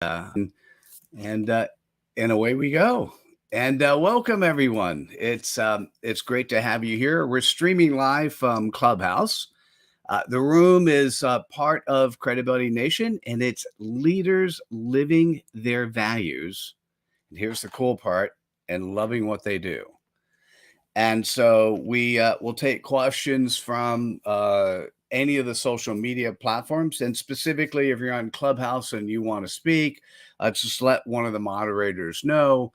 and and away we go. And welcome everyone. It's great to have you here. We're streaming live from Clubhouse. The room is part of Credibility Nation, and it's leaders living their values. And here's the cool part: and loving what they do. And so we will take questions from any of the social media platforms. And specifically, if you're on Clubhouse and you want to speak, just let one of the moderators know.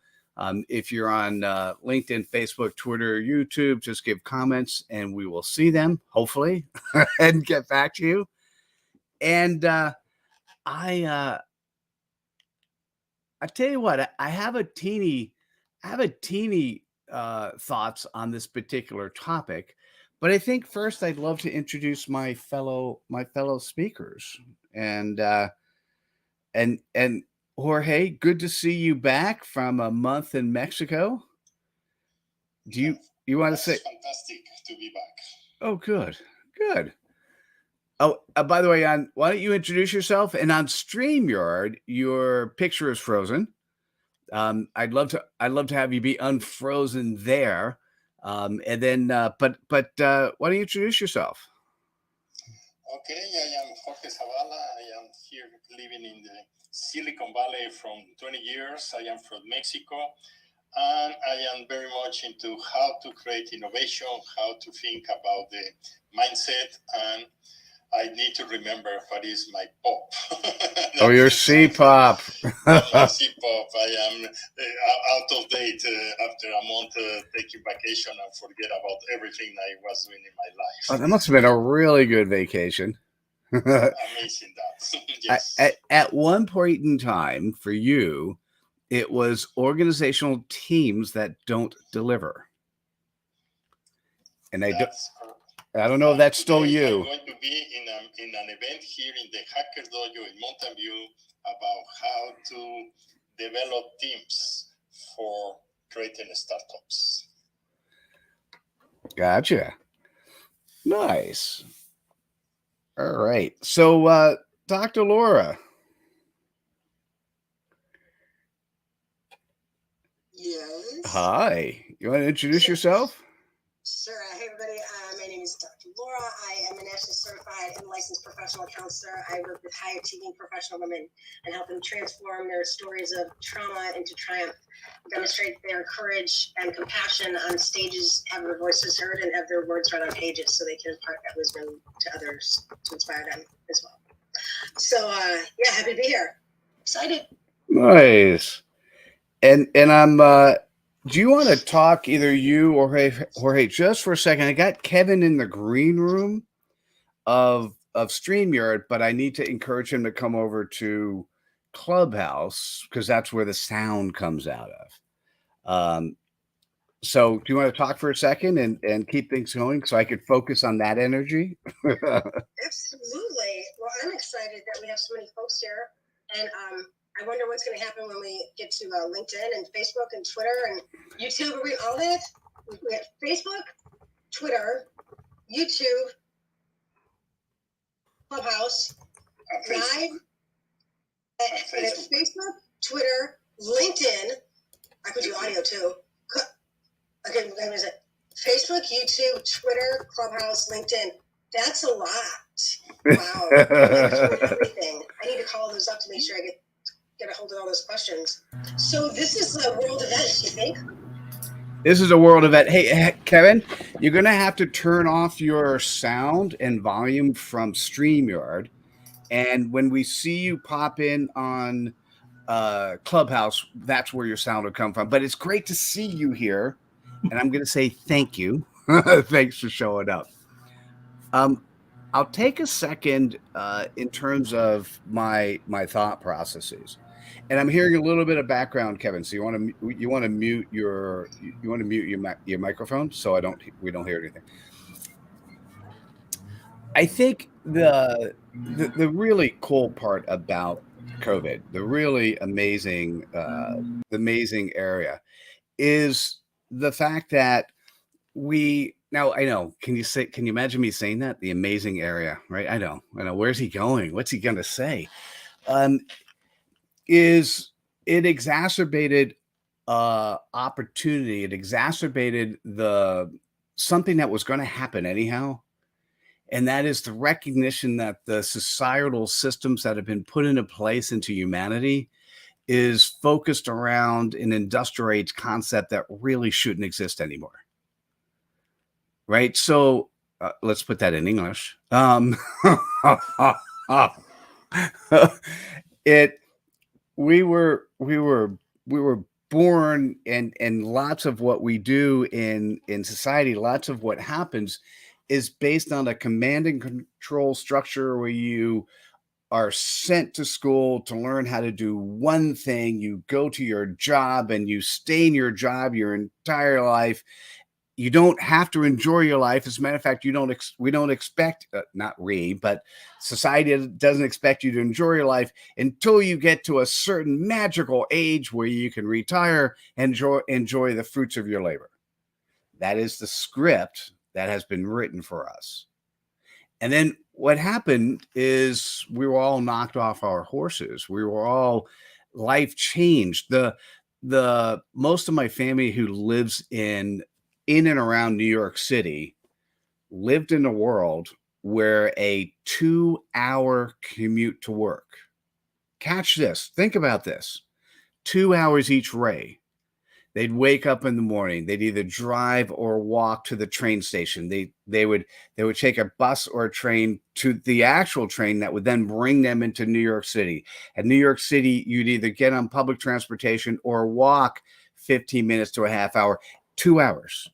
If you're on LinkedIn, Facebook, Twitter, YouTube, just give comments and we will see them, hopefully, and get back to you. And I tell you what, I have a teeny thoughts on this particular topic, but I think first I'd love to introduce my fellow speakers. And and Jorge, good to see you back from a month in Mexico. Do you want to say? Fantastic to be back. Oh, good. Oh, by the way, why don't you introduce yourself? And on StreamYard, your picture is frozen. I'd love to have you be unfrozen there, and then but why don't you introduce yourself? Okay, I am Jorge Zavala. I am here living in the Silicon Valley from 20 years. I am from Mexico, and I am very much into how to create innovation, how to think about the mindset, and I need to remember what is my pop. Oh, your C-pop. My C-pop. I am out of date after a month taking vacation and forget about everything I was doing in my life. Oh, that must have been a really good vacation. Amazing that. Yes. At one point in time for you, it was organizational teams that don't deliver. And I don't know if that's still you. I'm going to be in an event here in the Hacker Dojo in Mountain View about how to develop teams for creating startups. Gotcha. Nice. All right. So, Dr. Laura. Yes. Hi. You want to introduce yourself? Sure. Hey, everybody. My name is Dr. Laura. I am a nationally certified and licensed professional counselor. I work with high-achieving professional women and help them transform their stories of trauma into triumph, demonstrate their courage and compassion on stages, have their voices heard, and have their words read on pages so they can impart that wisdom to others to inspire them as well. So, yeah, happy to be here. Excited. Nice. And I'm do you want to talk, either you or Jorge, just for a second? I got Kevin in the green room of StreamYard, but I need to encourage him to come over to Clubhouse because that's where the sound comes out of. So do you want to talk for a second and keep things going so I could focus on that energy? Absolutely. Well, I'm excited that we have so many folks here, and I wonder what's going to happen when we get to LinkedIn and Facebook and Twitter and YouTube. Are we all that? We have Facebook, Twitter, YouTube, Clubhouse, Live, and Facebook, Twitter, LinkedIn. I could do audio too. Okay, what is it? Facebook, YouTube, Twitter, Clubhouse, LinkedIn. That's a lot. Wow. Everything. I need to call those up to make sure I get a hold of all those questions. So this is a world event, you think? This is a world event. Hey, Kevin, you're going to have to turn off your sound and volume from StreamYard. And when we see you pop in on Clubhouse, that's where your sound will come from. But it's great to see you here. And I'm going to say thank you. Thanks for showing up. I'll take a second in terms of my thought processes, and I'm hearing a little bit of background, Kevin. So you want to mute your microphone so we don't hear anything. I think the really cool part about COVID, the really amazing area, is the fact that now I know. Can you imagine me saying that? The amazing area, right? I know. Where's he going? What's he going to say? is it exacerbated opportunity. It exacerbated something that was going to happen anyhow. And that is the recognition that the societal systems that have been put into place into humanity is focused around an industrial age concept that really shouldn't exist anymore. Right? So let's put that in English. We were born, and lots of what we do in society, lots of what happens is based on a command and control structure where you are sent to school to learn how to do one thing. You go to your job and you stay in your job your entire life. You don't have to enjoy your life. As a matter of fact, we don't expect, not we, but society doesn't expect you to enjoy your life until you get to a certain magical age where you can retire and enjoy the fruits of your labor. That is the script that has been written for us. And then what happened is we were all knocked off our horses. We were all life changed. The most of my family who lives in and around New York City lived in a world where a 2-hour commute to work. Catch this. Think about this. 2 hours each way. They'd wake up in the morning. They'd either drive or walk to the train station. They would take a bus or a train to the actual train that would then bring them into New York City. At New York City, you'd either get on public transportation or walk 15 minutes to a half hour, 2 hours.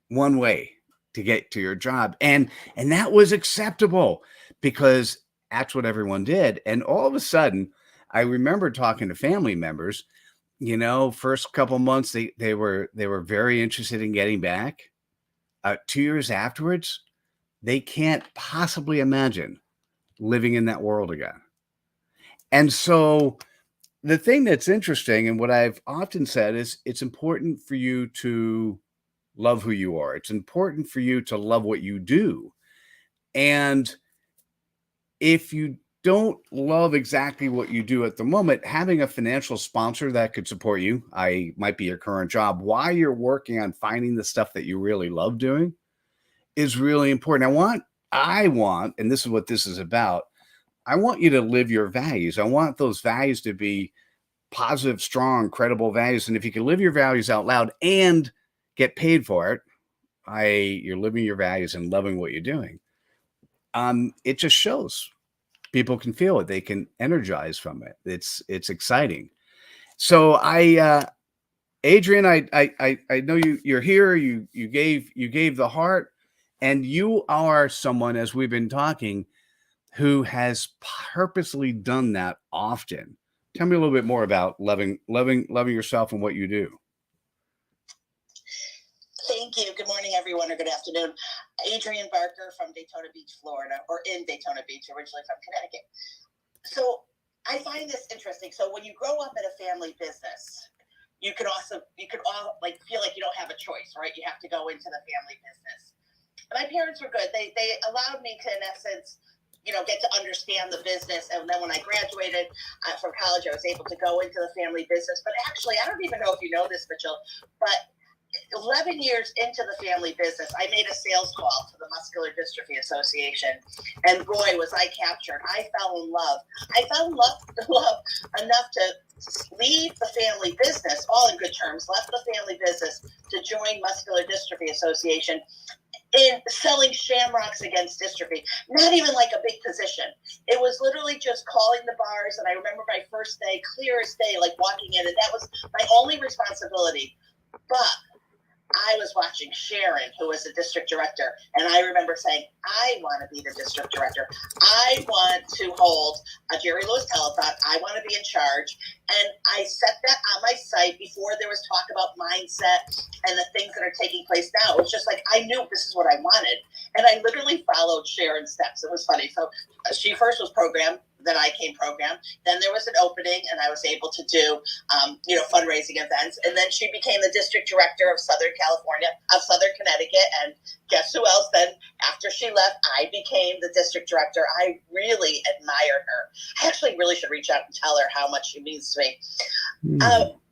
One way to get to your job. And that was acceptable because that's what everyone did. And all of a sudden, I remember talking to family members, first couple months, they were very interested in getting back. 2 years afterwards, they can't possibly imagine living in that world again. And so the thing that's interesting, and what I've often said, is it's important for you to love who you are. It's important for you to love what you do. And if you don't love exactly what you do at the moment, having a financial sponsor that could support you, might be your current job, while you're working on finding the stuff that you really love doing, is really important. I want, and this is what this is about, I want you to live your values. I want those values to be positive, strong, credible values. And if you can live your values out loud and get paid for it, you're living your values and loving what you're doing. It just shows. People can feel it. They can energize from it. It's exciting. So Adrian, I know you're here. You gave the heart, and you are someone, as we've been talking, who has purposely done that often. Tell me a little bit more about loving yourself and what you do. Thank you. Good morning, everyone, or good afternoon. Adrian Barker from Daytona Beach, Florida, or in Daytona Beach, originally from Connecticut. So I find this interesting. So when you grow up in a family business, you could all feel like you don't have a choice, right? You have to go into the family business. My parents were good. They allowed me to, in essence, get to understand the business. And then when I graduated from college, I was able to go into the family business. But actually, I don't even know if you know this, Mitchell, but 11 years into the family business, I made a sales call to the Muscular Dystrophy Association, and boy, was I captured. I fell in love. I fell in love enough to leave the family business, all in good terms, left the family business to join Muscular Dystrophy Association in selling shamrocks against dystrophy. Not even like a big position. It was literally just calling the bars, and I remember my first day, clear as day, like walking in, and that was my only responsibility. But I was watching Sharon, who was the district director, and I remember saying, I want to be the district director. I want to hold a Jerry Lewis telethon. I want to be in charge. And I set that on my site before there was talk about mindset and the things that are taking place now. It was just like, I knew this is what I wanted. And I literally followed Sharon's steps. It was funny. So she first was programmed that I came program. Then there was an opening, and I was able to do, fundraising events. And then she became the district director of Southern Connecticut. And guess who else? Then after she left, I became the district director. I really admired her. I actually really should reach out and tell her how much she means to me.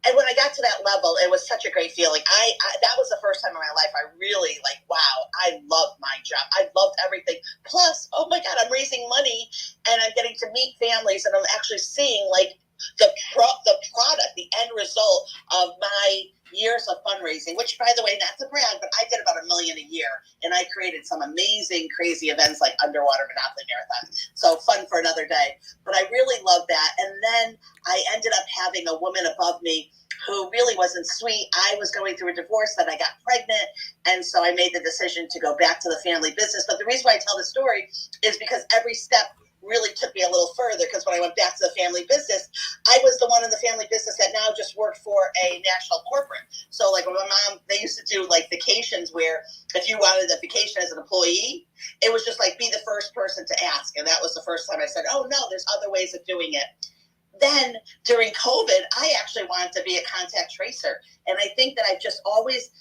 And when I got to that level, it was such a great feeling. I that was the first time in my life I really wow, I loved my job. I loved everything. Plus, oh my God, I'm raising money and I'm getting to meet families and I'm actually seeing the product, the end result of my years of fundraising, which, by the way, not to brag, but I did about $1 million a year, and I created some amazing, crazy events like Underwater Monopoly Marathon. So fun for another day. But I really loved that. And then I ended up having a woman above me who really wasn't sweet. I was going through a divorce, then I got pregnant, and so I made the decision to go back to the family business. But the reason why I tell the story is because every step really took me a little further, because when I went back to the family business, I was the one in the family business that now just worked for a national corporate. So when my mom, they used to do vacations where if you wanted a vacation as an employee, it was just be the first person to ask. And that was the first time I said, oh no, there's other ways of doing it. Then during COVID, I actually wanted to be a contact tracer. And I think that I've just always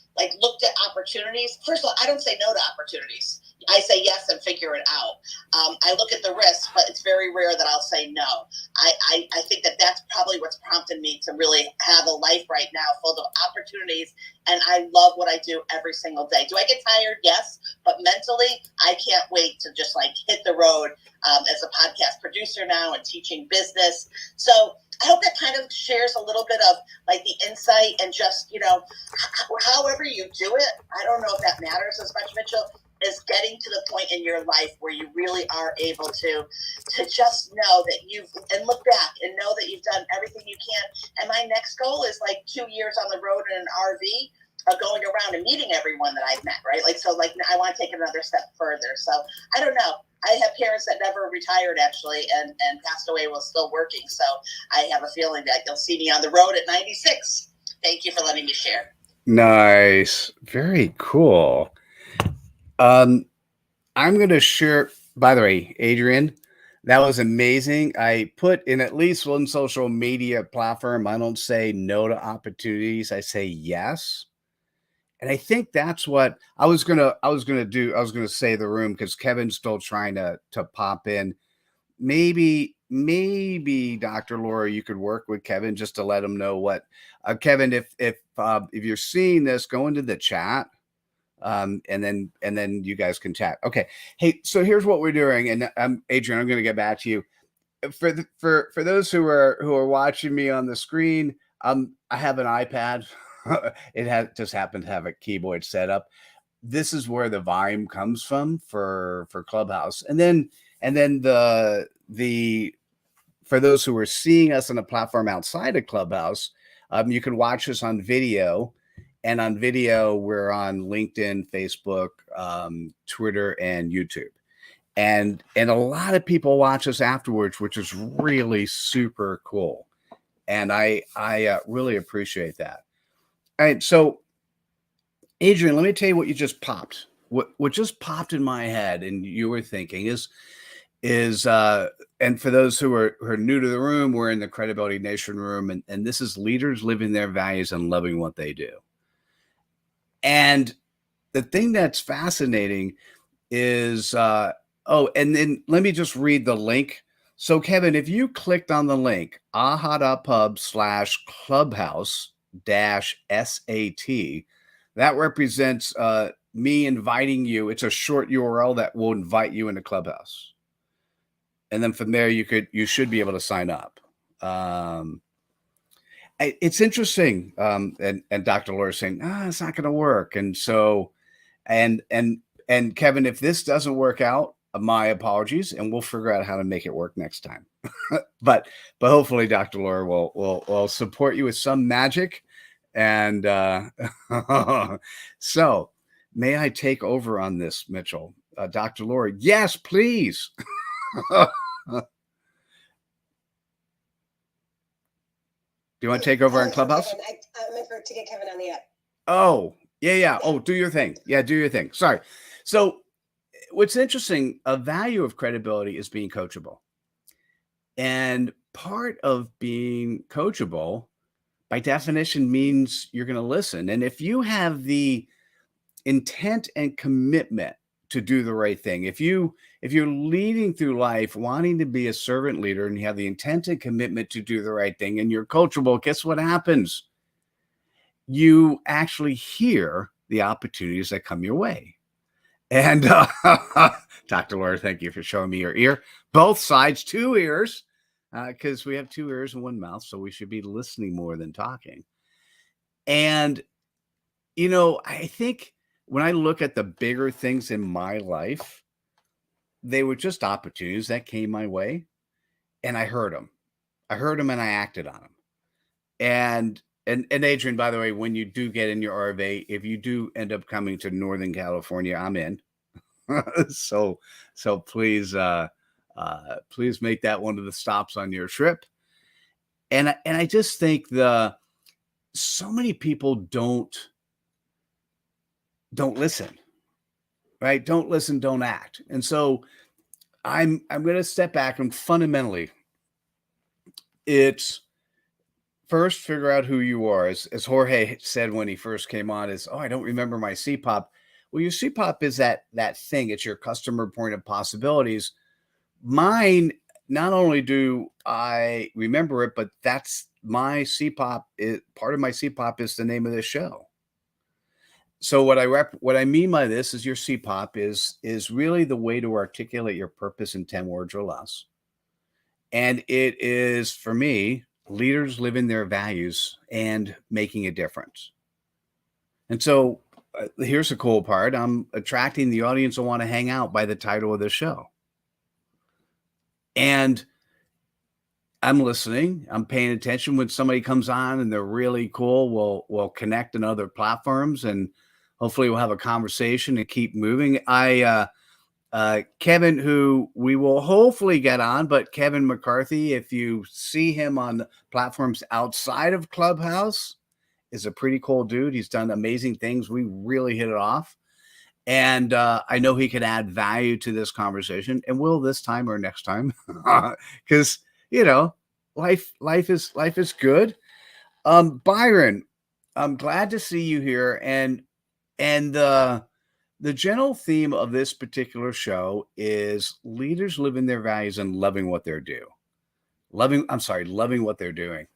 looked at opportunities. First of all, I don't say no to opportunities. I say yes and figure it out. I look at the risks, but it's very rare that I'll say no. I think that that's probably what's prompted me to really have a life right now full of opportunities, and I love what I do every single day. Do I get tired? Yes, but mentally, I can't wait to just hit the road as a podcast producer now and teaching business. So I hope that kind of shares a little bit of the insight, and just, however you do it, I don't know if that matters as much, Mitchell, is getting to the point in your life where you really are able to just know that and look back and know that you've done everything you can. And my next goal is 2 years on the road in an RV, going around and meeting everyone that I've met, right? I want to take another step further. So I don't know. I have parents that never retired, actually, and passed away while still working. So I have a feeling that you'll see me on the road at 96. Thank you for letting me share. Nice. Very cool. I'm going to share, by the way, Adrian, that was amazing. I put in at least one social media platform, I don't say no to opportunities. I say yes. And I think that's what I was going to say the room, because Kevin's still trying to pop in. Maybe Dr. Laura, you could work with Kevin just to let him know what, Kevin, if you're seeing this, go into the chat. And then you guys can chat. Okay. Hey, so here's what we're doing. And Adrian, I'm going to get back to you. For those who are watching me on the screen, I have an iPad. It just happened to have a keyboard set up. This is where the volume comes from for Clubhouse. And then the for those who are seeing us on a platform outside of Clubhouse, you can watch us on video. And on video, we're on LinkedIn, Facebook, Twitter, and YouTube. And a lot of people watch us afterwards, which is really super cool. And I really appreciate that. All right, so Adrian, let me tell you what you just popped. What just popped in my head, and you were thinking is and for those who are new to the room, we're in the Credibility Nation room, and this is leaders living their values and loving what they do. And the thing that's fascinating is, and then let me just read the link. So Kevin, if you clicked on the link, ahadapub/clubhouse-SAT, that represents me inviting you. It's a short URL that will invite you into Clubhouse. And then from there, you should be able to sign up. It's interesting. And Dr. Laura is saying, it's not going to work. And so, and Kevin, if this doesn't work out, my apologies, and we'll figure out how to make it work next time. but hopefully Dr. Laura will support you with some magic. And so may I take over on this, Mitchell? Dr. Laura, yes, please. Do you want to take over on Clubhouse? I meant to get Kevin on the app. Oh, yeah. Oh, do your thing. Yeah, do your thing. Sorry. So what's interesting, a value of credibility is being coachable. And part of being coachable, by definition, means you're going to listen. And if you have the intent and commitment to do the right thing, if you're leading through life wanting to be a servant leader and you have the intent and commitment to do the right thing and you're coachable, guess what happens? You actually hear the opportunities that come your way. And Dr. Laura, thank you for showing me your ear. Both sides, 2 ears, because we have 2 ears and 1 mouth, so we should be listening more than talking. And, I think when I look at the bigger things in my life, they were just opportunities that came my way, and I heard them. I heard them and I acted on them. And Adrian, by the way, when you do get in your RV, if you do end up coming to Northern California, I'm in. so please please make that one of the stops on your trip. And I just think so many people don't listen, right? Don't listen, don't act. And so I'm going to step back and fundamentally, it's first figure out who you are. As Jorge said when he first came on, I don't remember my CPOP. Well, your CPOP is that thing. It's your customer point of possibilities. Mine, not only do I remember it, but that's my CPOP. Part of my CPOP is the name of this show. So what I mean by this is your CPOP is really the way to articulate your purpose in 10 words or less. And it is, for me, leaders living their values and making a difference. And so here's the cool part. I'm attracting the audience who want to hang out by the title of the show. And I'm listening. I'm paying attention. When somebody comes on and they're really cool, we'll connect on other platforms and hopefully we'll have a conversation and keep moving. Kevin, who we will hopefully get on, but Kevin McCarthy, if you see him on platforms outside of Clubhouse, is a pretty cool dude. He's done amazing things. We really hit it off. And I know he could add value to this conversation, and will this time or next time, because life is good. Byron, I'm glad to see you here, and the general theme of this particular show is leaders living their values and loving what they're doing. Loving what they're doing.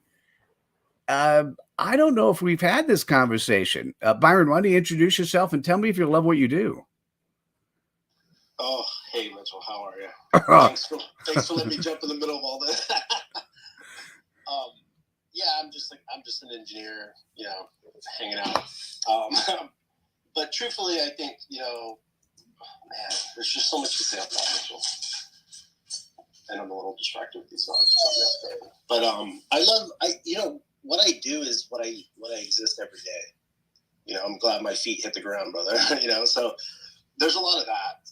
I don't know if we've had this conversation. Byron, why don't you introduce yourself and tell me if you love what you do? Oh, hey, Mitchell, how are you? Thanks for letting me jump in the middle of all this. Yeah, I'm just an engineer, hanging out. But truthfully, I think, man, there's just so much to say about Mitchell. And I'm a little distracted with these songs. But what I do is what I exist every day. I'm glad my feet hit the ground, brother. So there's a lot of that.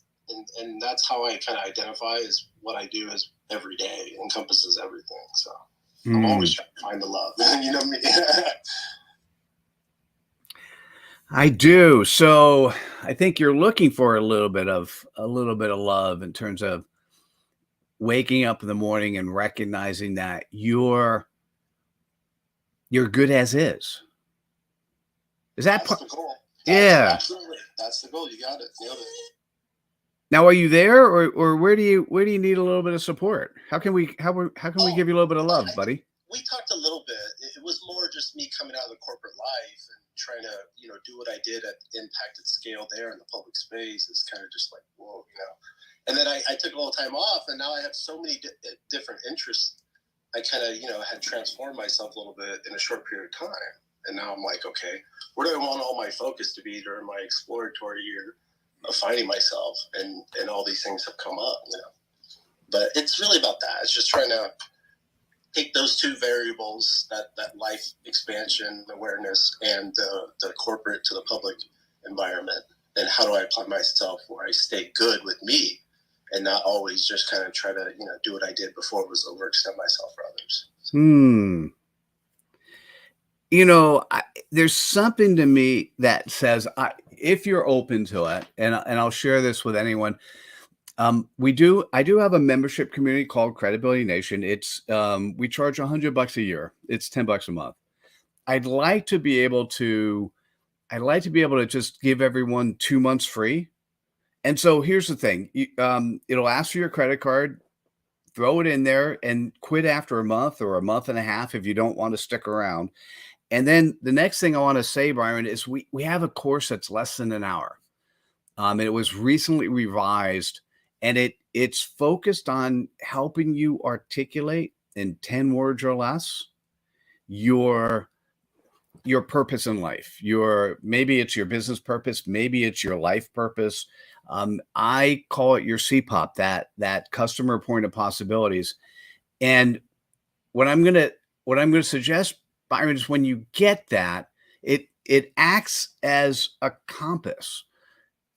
And that's how I kind of identify is what I do is every day. It encompasses everything. So I'm always trying to find the love. You know me? I do. So I think you're looking for a little bit of love in terms of waking up in the morning and recognizing that you're good as is. Is that the goal? Yeah. Absolutely. That's the goal. You got it. Nailed it. Now, are you there, or where do you need a little bit of support? How can we give you a little bit of love, buddy? We talked a little bit. It was more just me coming out of the corporate life and trying to, do what I did at impacted scale there in the public space. It's kind of just like, whoa, And then I took a little time off, and now I have so many different interests. I kind of, had transformed myself a little bit in a short period of time. And now I'm like, okay, where do I want all my focus to be during my exploratory year of finding myself? And all these things have come up, But it's really about that. It's just trying to take those two variables, that life expansion awareness and the corporate to the public environment, and how do I apply myself where I stay good with me and not always just kind of try to do what I did before it was overextend myself for others. There's something to me that says, if you're open to it, and I'll share this with anyone, I do have a membership community called Credibility Nation. It's we charge $100 a year. It's $10 a month. I'd like to be able to just give everyone 2 months free. And so here's the thing. It'll ask for your credit card, throw it in there and quit after a month or a month and a half if you don't want to stick around. And then the next thing I want to say, Byron, is we have a course that's less than an hour. And it was recently revised, and it's focused on helping you articulate in 10 words or less your purpose in life. Maybe it's your business purpose, maybe it's your life purpose. I call it your CPOP, that customer point of possibilities. And what I'm gonna suggest, Byron, is when you get that, it acts as a compass.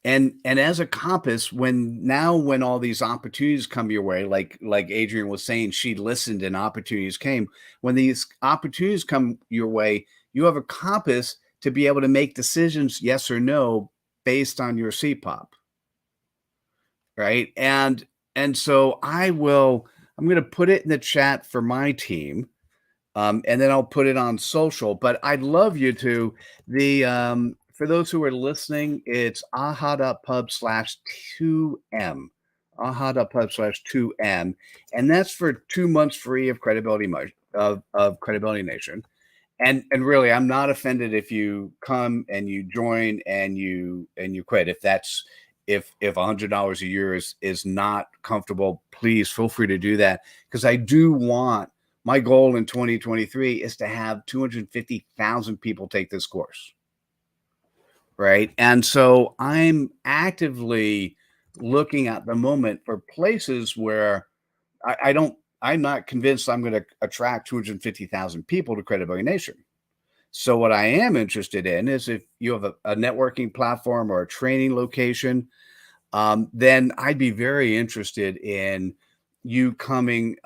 And as a compass, when all these opportunities come your way, like Adrian was saying, she listened and opportunities came. When these opportunities come your way, you have a compass to be able to make decisions, yes or no, based on your CPOP, right? And so I'm going to put it in the chat for my team. And then I'll put it on social. But I'd love you to for those who are listening, it's aha.pub/2M, aha.pub/2M, and that's for 2 months free of Credibility of Credibility Nation. And really, I'm not offended if you come and you join and you quit. If $100 a year is not comfortable, please feel free to do that, because I do want. My goal in 2023 is to have 250,000 people take this course, right? And so I'm actively looking at the moment for places where I'm not convinced I'm going to attract 250,000 people to Credibility Nation. So what I am interested in is if you have a networking platform or a training location, then I'd be very interested in you coming,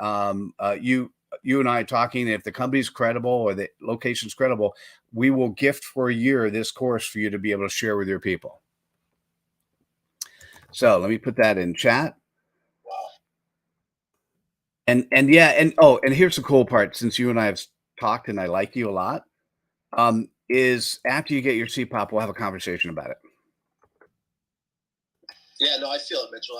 you and I talking. If the company's credible or the location's credible, we will gift for a year this course for you to be able to share with your people. So let me put that in chat. Wow. And here's the cool part. Since you and I have talked and I like you a lot, is after you get your CPOP, we'll have a conversation about it. Yeah, no, I feel it, Mitchell.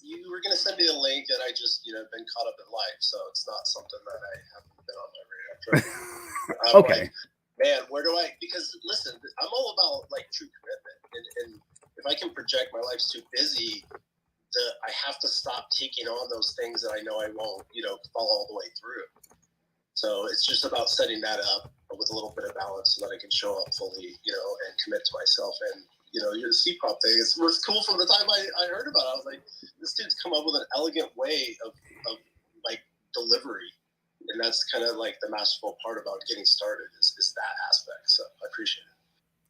You were going to send me the link, and I just, been caught up in life, so it's not something that I haven't been on my radar. Okay. Like, man, where do I? Because listen, I'm all about like true commitment, and if I can project my life's too busy, I have to stop taking on those things that I know I won't, follow all the way through. So it's just about setting that up with a little bit of balance so that I can show up fully, and commit to myself. And your CPOP thing, it was cool from the time I heard about it. I was like, this dude's come up with an elegant way of like delivery. And that's kind of like the masterful part about getting started is that aspect. So I appreciate it.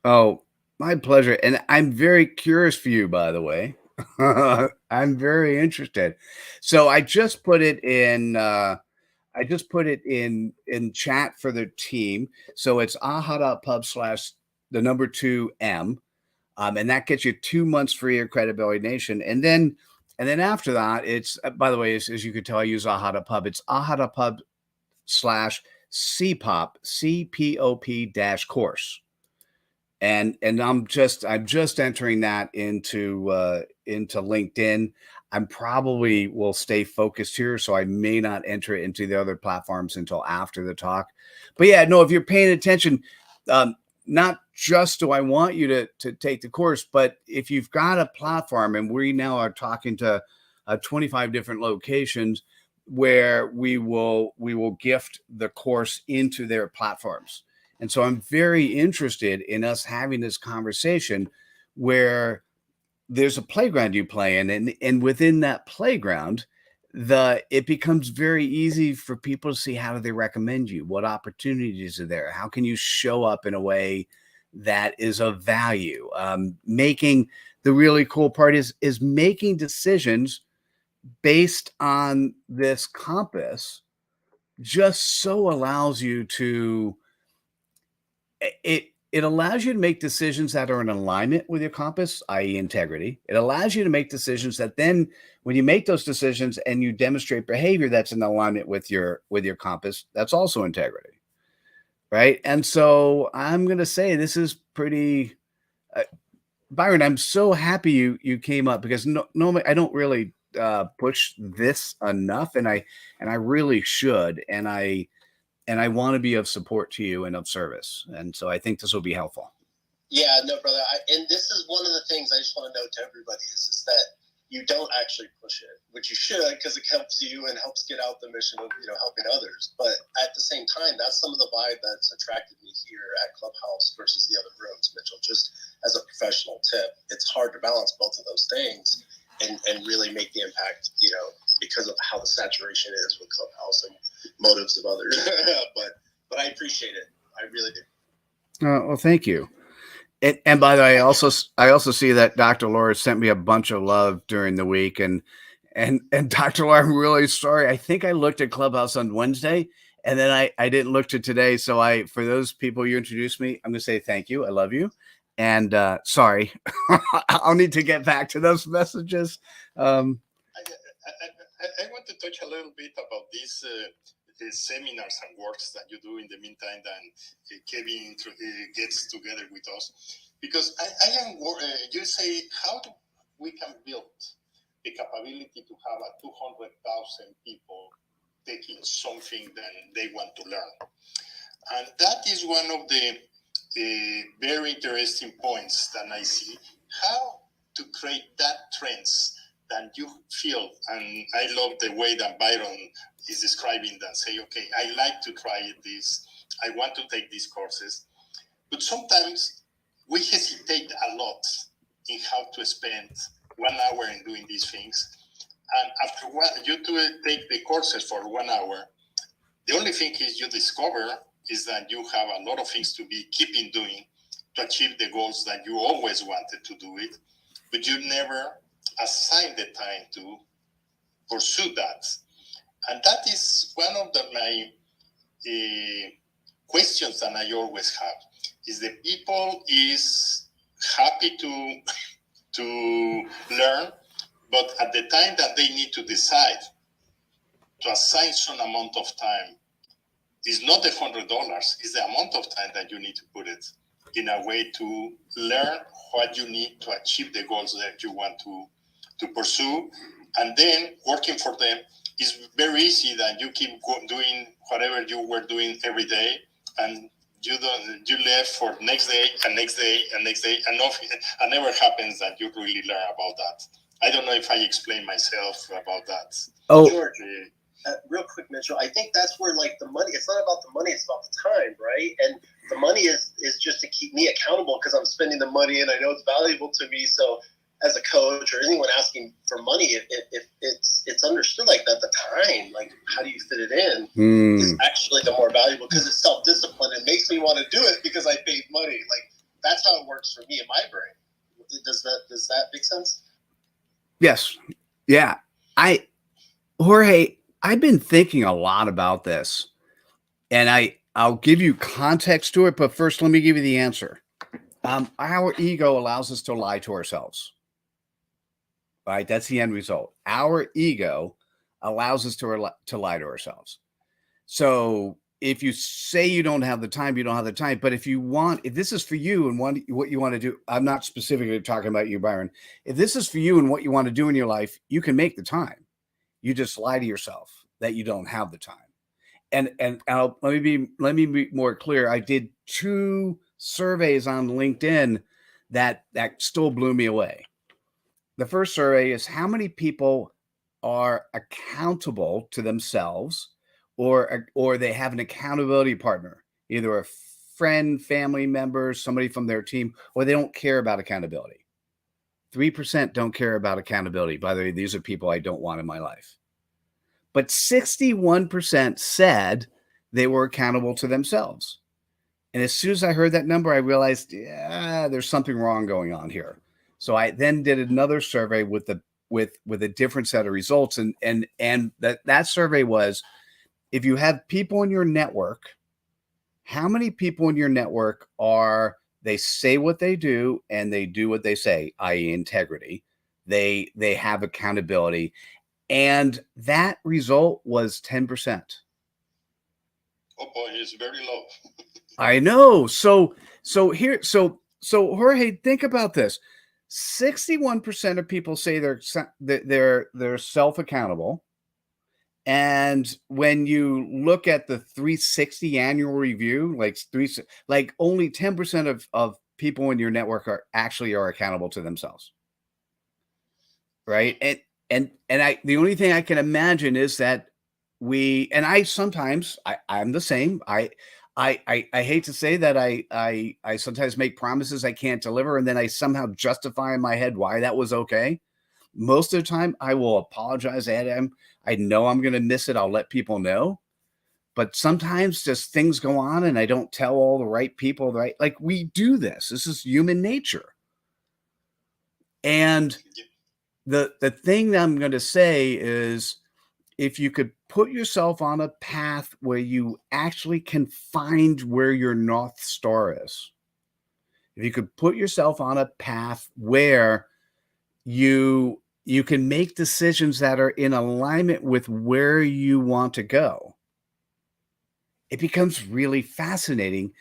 Oh, my pleasure. And I'm very curious for you, by the way. I'm very interested. So I just put it in in chat for the team. So it's aha.pub/2M. And that gets you 2 months free of Credibility Nation. And then after that, it's, by the way, as you could tell, I use aha.pub. It's aha.pub/CPOP, CPOP-course. And I'm just entering that into LinkedIn. I'm probably will stay focused here, so I may not enter it into the other platforms until after the talk. But yeah, no, if you're paying attention, not just do I want you to take the course, but if you've got a platform, and we now are talking to 25 different locations where we will gift the course into their platforms. And so I'm very interested in us having this conversation where there's a playground you play in, and within that playground, it becomes very easy for people to see how do they recommend you, what opportunities are there, how can you show up in a way that is of value. Making the really cool part is making decisions based on this compass just so allows you to it allows you to make decisions that are in alignment with your compass, i.e. integrity. It allows you to make decisions that then when you make those decisions and you demonstrate behavior that's in alignment with your compass, that's also integrity. Right. And so I'm going to say this is pretty, Byron, I'm so happy you came up because normally I don't really push this enough, and I really should, and I want to be of support to you and of service, and so I think this will be helpful. Yeah, no, brother. And this is one of the things I just want to note to everybody is that you don't actually push it, which you should, because it helps you and helps get out the mission of helping others. But at the same time, that's some of the vibe that's attracted me here at Clubhouse versus the other rooms, Mitchell. Just as a professional tip, it's hard to balance both of those things and really make the impact, because of how the saturation is with Clubhouse and motives of others. but I appreciate it. I really do. Well, thank you. And by the way, I also see that Dr. Laura sent me a bunch of love during the week, and Dr. Laura, I'm really sorry. I think I looked at Clubhouse on Wednesday, and then I didn't look to today. So for those people you introduced me, I'm going to say thank you. I love you, and sorry, I'll need to get back to those messages. I want to touch a little bit about these seminars and works that you do in the meantime that Kevin gets together with us, because I am you say how we can build the capability to have 200,000 people taking something that they want to learn, and that is one of the very interesting points that I see, how to create that trends that you feel. And I love the way that Byron is describing that, say, okay, I like to try this, I want to take these courses, but sometimes we hesitate a lot in how to spend 1 hour in doing these things. And after you take the courses for 1 hour, the only thing is you discover is that you have a lot of things to be keeping doing to achieve the goals that you always wanted to do it, but you never assign the time to pursue that. And that is one of my questions that I always have, is the people is happy to learn, but at the time that they need to decide to assign some amount of time, is not the $100, it's the amount of time that you need to put it in a way to learn what you need to achieve the goals that you want to pursue. And then working for them is very easy that you keep doing whatever you were doing every day, and you left for next day and next day and next day, and never happens that you really learn about that. I don't know if I explained myself about that. Oh, George, real quick, Mitchell, I think that's where the money, it's not about the money, it's about the time, right? And the money is just to keep me accountable because I'm spending the money and I know it's valuable to me. So as a coach or anyone asking for money, if it's understood like that, the time, like how do you fit it in, is actually the more valuable, because it's self-discipline. It makes me want to do it because I paid money. Like that's how it works for me in my brain. Does that make sense? Yes. Yeah. Jorge, I've been thinking a lot about this, and I'll give you context to it, but first let me give you the answer. Our ego allows us to lie to ourselves. Right? That's the end result. Our ego allows us to lie to ourselves. So if you say you don't have the time, you don't have the time. But if this is for you and what you want to do, I'm not specifically talking about you, Byron. If this is for you and what you want to do in your life, you can make the time. You just lie to yourself that you don't have the time. And let me be more clear. I did 2 surveys on LinkedIn that still blew me away. The first survey is how many people are accountable to themselves, or they have an accountability partner, either a friend, family member, somebody from their team, or they don't care about accountability. 3% don't care about accountability. By the way, these are people I don't want in my life. But 61% said they were accountable to themselves. And as soon as I heard that number, I realized, yeah, there's something wrong going on here. So I then did another survey with a different set of results. And that survey was, if you have people in your network, how many people in your network they say what they do and they do what they say, i.e. integrity. They have accountability. And that result was 10%. Oh boy, it's very low. I know. So Jorge, think about this. 61% of people say they're self-accountable. And when you look at the 360 annual review, like only 10% of people in your network are accountable to themselves. Right. And the only thing I can imagine is that I'm the same. I hate to say that I sometimes make promises I can't deliver, and then I somehow justify in my head why that was okay. Most of the time, I will apologize ahead of time. I know I'm going to miss it. I'll let people know. But sometimes just things go on and I don't tell all the right people, right? Like we do this. This is human nature. And the thing that I'm going to say is, if you could put yourself on a path where you actually can find where your North Star is, if you could put yourself on a path where you can make decisions that are in alignment with where you want to go, it becomes really fascinating,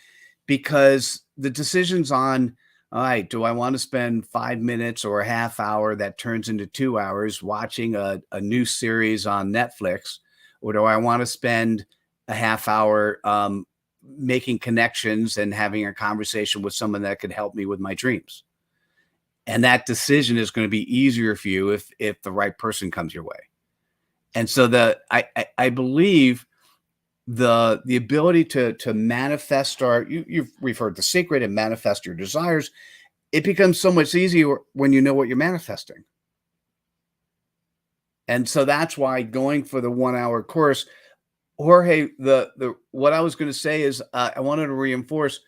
because the decisions on, all right, do I want to spend 5 minutes or a half hour that turns into 2 hours watching a new series on Netflix, or do I want to spend a half hour making connections and having a conversation with someone that could help me with my dreams? And that decision is going to be easier for you if the right person comes your way. And so I believe the ability to manifest we've heard The Secret and manifest your desires, it becomes so much easier when you know what you're manifesting. And so that's why going for the 1 hour course, Jorge, what I was going to say is, I wanted to reinforce,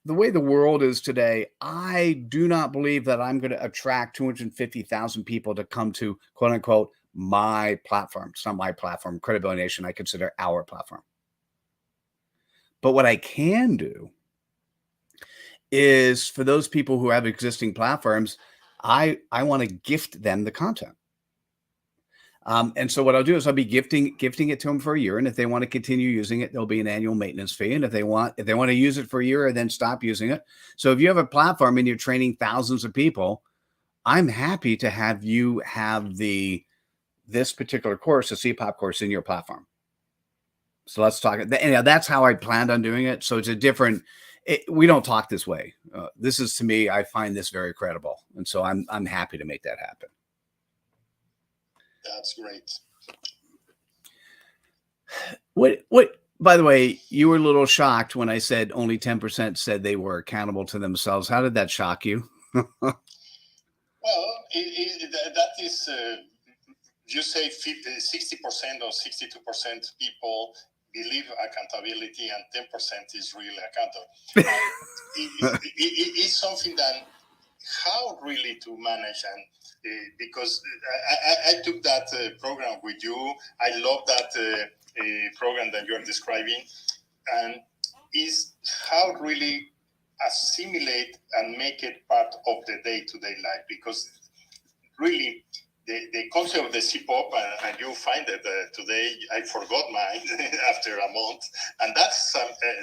the way the world is today, I do not believe that I'm going to attract 250,000 people to come to, quote unquote, my platform. It's not my platform. Credibility Nation, I consider our platform. But what I can do is, for those people who have existing platforms, I want to gift them the content. And so what I'll do is I'll be gifting it to them for a year. And if they want to continue using it, there'll be an annual maintenance fee. And if they want to use it for a year and then stop using it. So if you have a platform and you're training thousands of people, I'm happy to have you have this particular course, the CPOP course, in your platform. So let's talk. Anyhow, that's how I planned on doing it. So it's a different, we don't talk this way. This is, to me, I find this very credible. And so I'm happy to make that happen. That's great. What, by the way, you were a little shocked when I said only 10% said they were accountable to themselves. How did that shock you? Well, that is, you say 60% or 62% people believe accountability and 10% is really accountable. It's something that how really to manage, and because I took that program with you. I love that program that you're describing, and is how really assimilate and make it part of the day-to-day life, because really the concept of the CPOP, and you find that today I forgot mine after a month, and that's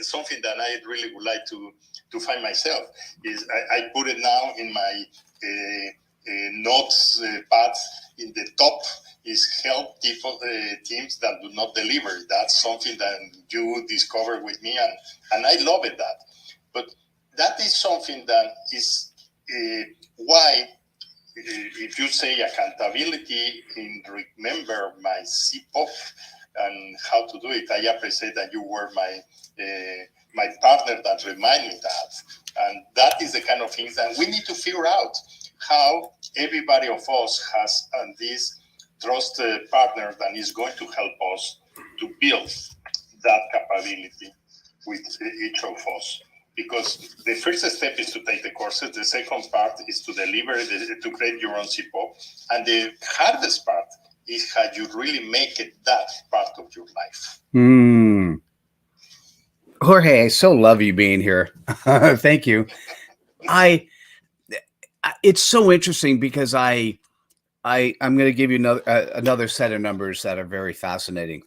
something that I really would like to find myself. Is I put it now in my notes pad. In the top is help teams that do not deliver. That's something that you discovered with me, and I love it. But that is something that is why. If you say accountability, remember my CPOP and how to do it. I appreciate that you were my partner that remind me that. And that is the kind of things that we need to figure out, how everybody of us has this trusted partner that is going to help us to build that capability with each of us. Because the first step is to take the courses. The second part is to deliver, to create your own CPOP. And the hardest part is how you really make it that part of your life. Jorge, I so love you being here. Thank you. It's so interesting because I'm going to give you another set of numbers that are very fascinating.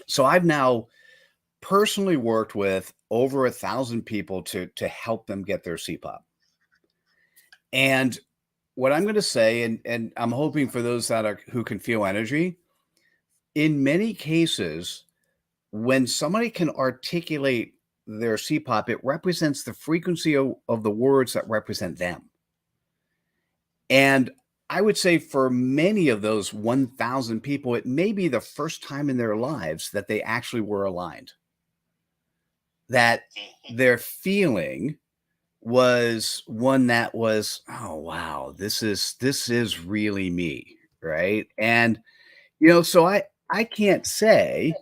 So I've now personally worked with over 1,000 people to help them get their CPAP. And what I'm going to say, and I'm hoping for those who can feel energy, in many cases, when somebody can articulate their CPAP, it represents the frequency of the words that represent them. And I would say for many of those 1,000 people, it may be the first time in their lives that they actually were aligned, that their feeling was one that was, oh, wow, this is really me, right? And, so I can't say,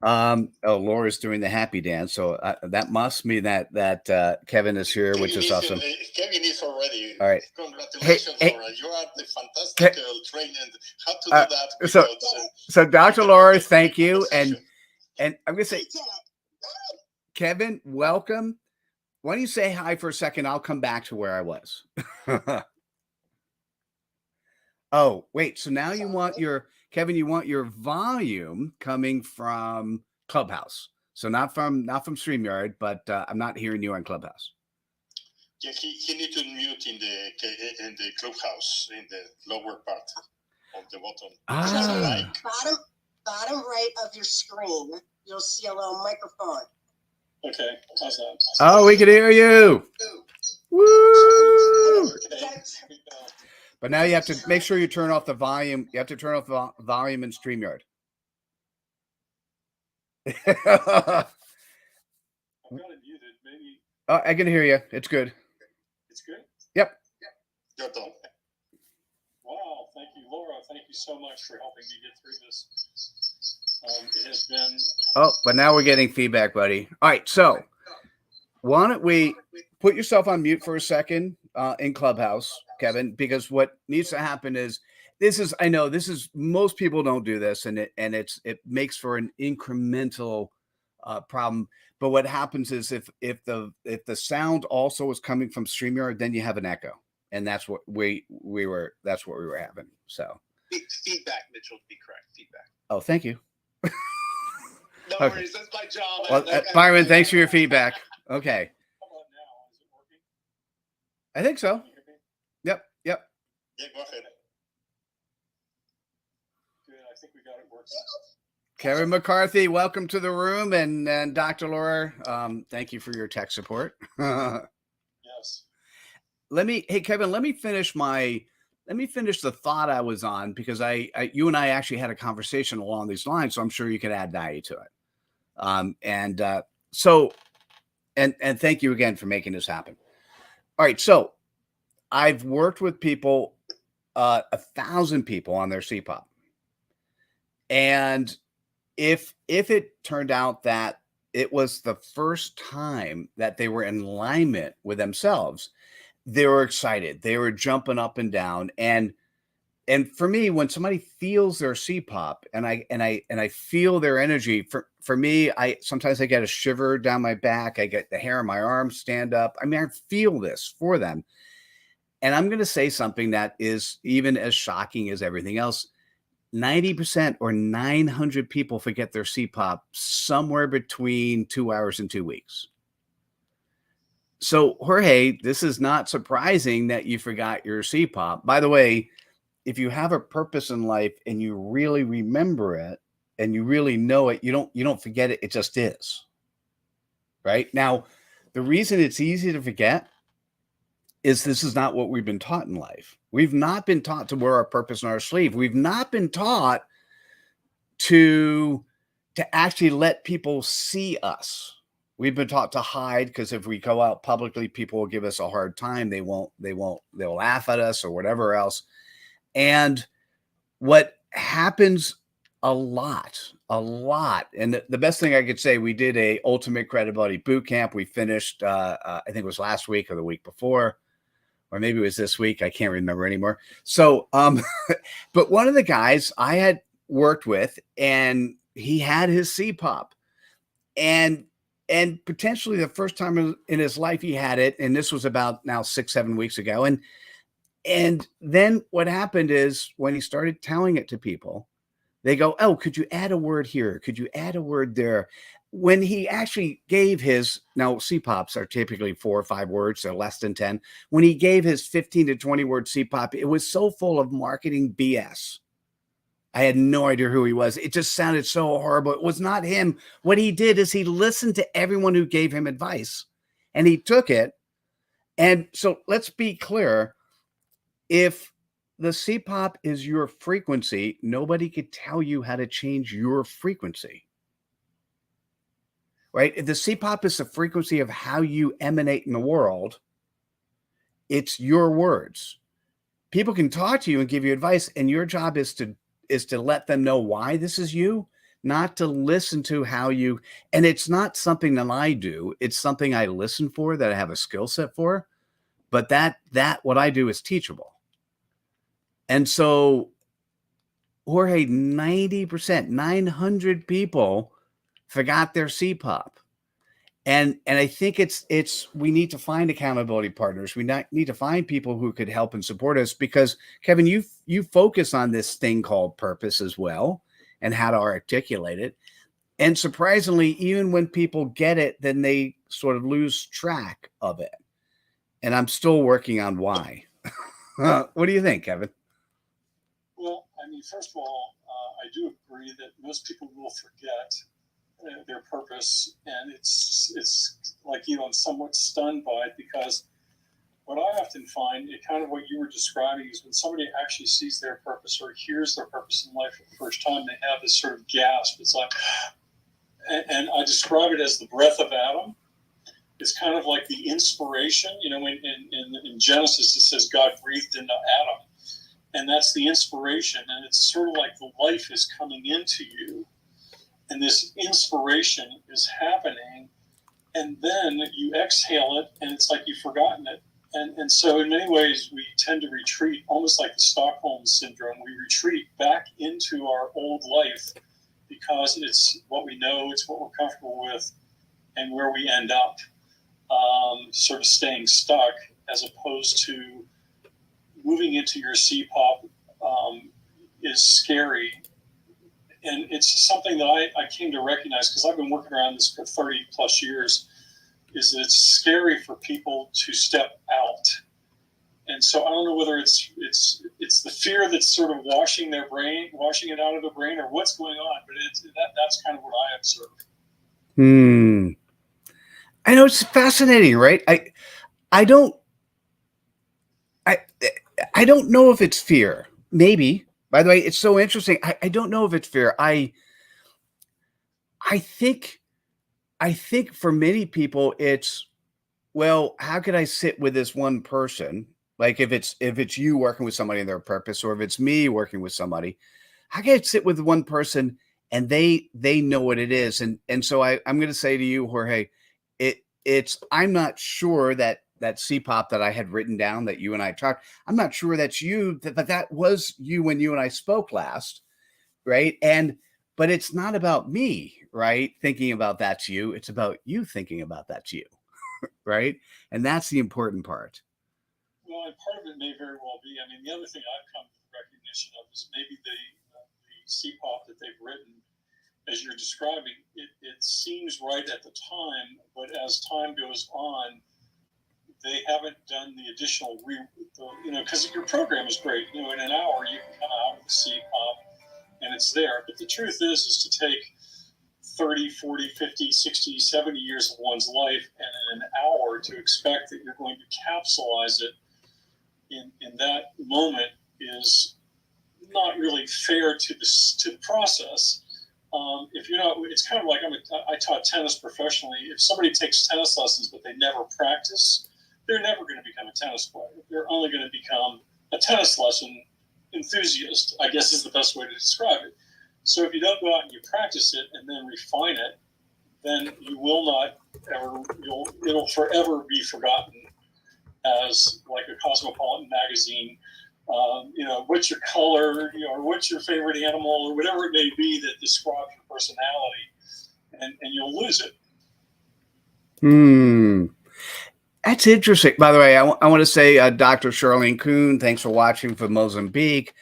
Laura's doing the happy dance, so that must mean that Kevin is here, which is awesome. Kevin is already. All right. Congratulations, Laura. You are the fantastic trainer. How to do that? Without, so Dr. Laura, thank you, and I'm gonna say, Kevin, welcome. Why don't you say hi for a second? I'll come back to where I was. Oh, wait. So now you want Kevin, you want your volume coming from Clubhouse. So not from StreamYard, but I'm not hearing you on Clubhouse. Yeah, he needs to mute in the Clubhouse in the lower part of the bottom. Bottom right of your screen, you'll see a little microphone. Okay, how's that? Oh, we can hear you. Woo! But now you have to make sure you turn off the volume. You have to turn off the volume in StreamYard. I've got it muted. Maybe. Oh, I can hear you. It's good. It's good? Yep. You're done. Wow. Thank you, Laura. Thank you so much for helping me get through this. It has been. Oh, but now we're getting feedback, buddy. All right. So why don't we put yourself on mute for a second in Clubhouse, Kevin, because what needs to happen is I know most people don't do this, and it makes for an incremental problem. But what happens is if the sound also is coming from StreamYard, then you have an echo, and that's what we were having. So feedback, Mitchell, to be correct. Feedback. Oh, thank you. No worries, that's my job. Well, Byron, thanks for your feedback. Okay. How about now? Is it working? I think so. Yep. Yeah, go ahead. Good. I think we got it working. Kevin McCarthy, welcome to the room, and Dr. Laura, thank you for your tech support. Yes. Hey Kevin, let me finish the thought I was on, because you and I actually had a conversation along these lines, so I'm sure you can add value to it. So thank you again for making this happen. All right, so I've worked with people, 1,000 people on their CPAP, and if it turned out that it was the first time that they were in alignment with themselves, they were excited. They were jumping up and down. And for me, when somebody feels their CPAP and I feel their energy, for me, sometimes I get a shiver down my back. I get the hair on my arms stand up. I mean, I feel this for them. And I'm going to say something that is even as shocking as everything else. 90% or 900 people forget their CPAP somewhere between 2 hours and 2 weeks. So, Jorge, this is not surprising that you forgot your CPAP. By the way, if you have a purpose in life and you really remember it and you really know it, you don't forget it. It just is. Right? Now, the reason it's easy to forget is this is not what we've been taught in life. We've not been taught to wear our purpose on our sleeve. We've not been taught to actually let people see us. We've been taught to hide, because if we go out publicly, people will give us a hard time. They'll laugh at us or whatever else. And what happens a lot. And the best thing I could say, we did a ultimate credibility boot camp. We finished, I think it was last week or the week before, or maybe it was this week. I can't remember anymore. So, but one of the guys I had worked with, and he had his CPAP, and and potentially the first time in his life he had it, and this was about now 6-7 weeks ago. And then what happened is when he started telling it to people, they go, "Oh, could you add a word here? Could you add a word there?" When he actually gave his, now CPOPs are typically 4 or 5 words, so less than 10. When he gave his 15 to 20 word CPOP, it was so full of marketing BS. I had no idea who he was. It just sounded so horrible. It was not him. What he did is he listened to everyone who gave him advice and he took it. And so let's be clear. If the CPOP is your frequency, nobody could tell you how to change your frequency, right? If the CPOP is the frequency of how you emanate in the world, it's your words. People can talk to you and give you advice, and your job is to let them know why this is you, not to listen to how you, and it's not something that I do. It's something I listen for, that I have a skill set for, but that what I do is teachable. And so, Jorge, 90%, 900 people forgot their CPOP. And I think it's we need to find accountability partners. We need to find people who could help and support us, because Kevin, you focus on this thing called purpose as well and how to articulate it. And surprisingly, even when people get it, then they sort of lose track of it. And I'm still working on why. What do you think, Kevin? Well, I mean, first of all, I do agree that most people will forget their purpose, and it's like, I'm somewhat stunned by it, because what I often find, it kind of what you were describing, is when somebody actually sees their purpose or hears their purpose in life for the first time, they have this sort of gasp. It's like, and I describe it as the breath of Adam. It's kind of like the inspiration, in Genesis it says God breathed into Adam, and that's the inspiration, and it's sort of like the life is coming into you. And this inspiration is happening, and then you exhale it, and it's like you've forgotten it. And so in many ways, we tend to retreat, almost like the Stockholm Syndrome. We retreat back into our old life because it's what we know, it's what we're comfortable with, and where we end up, sort of staying stuck, as opposed to moving into your CPOP is scary. And it's something that I came to recognize, because I've been working around this for 30 plus years, is that it's scary for people to step out. And so I don't know whether it's the fear that's sort of washing it out of their brain, or what's going on, but that's kind of what I observe. I know, it's fascinating, right? I don't know if it's fear. Maybe. By the way, it's so interesting. I don't know if it's fear. I think for many people it's, well, how could I sit with this one person? Like if it's you working with somebody in their purpose, or if it's me working with somebody, how can I sit with one person and they know what it is? And so I'm going to say to you, Jorge, I'm not sure that CPOP that I had written down that you and I talked, I'm not sure that's you, but that was you when you and I spoke last, right? But it's not about me, right? Thinking about that's you. It's about you thinking about that's you, right? And that's the important part. Well, and part of it may very well be, I mean, the other thing I've come to the recognition of is maybe the CPOP that they've written, as you're describing, it seems right at the time, but as time goes on, they haven't done the additional, because your program is great. In an hour, you can come out with a CPOP, and it's there. But the truth is to take 30, 40, 50, 60, 70 years of one's life, and in an hour to expect that you're going to capsulize it in that moment is not really fair to the process. If you're not, it's kind of like, I taught tennis professionally. If somebody takes tennis lessons but they never practice, they're never going to become a tennis player. They're only going to become a tennis lesson enthusiast, I guess is the best way to describe it. So if you don't go out and you practice it and then refine it, then you will not ever, it'll forever be forgotten as like a Cosmopolitan magazine, what's your color, or what's your favorite animal, or whatever it may be that describes your personality, and you'll lose it. That's interesting. By the way, I want to say, Dr. Charlene Kuhn, thanks for watching from Mozambique.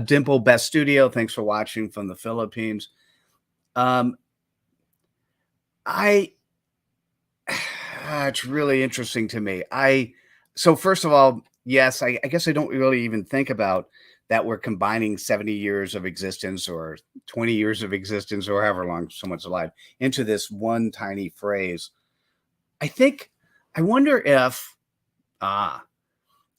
Dimple Best Studio, thanks for watching from the Philippines. It's really interesting to me. So first of all, yes, I guess I don't really even think about that we're combining 70 years of existence or 20 years of existence or however long someone's alive into this one tiny phrase. I wonder if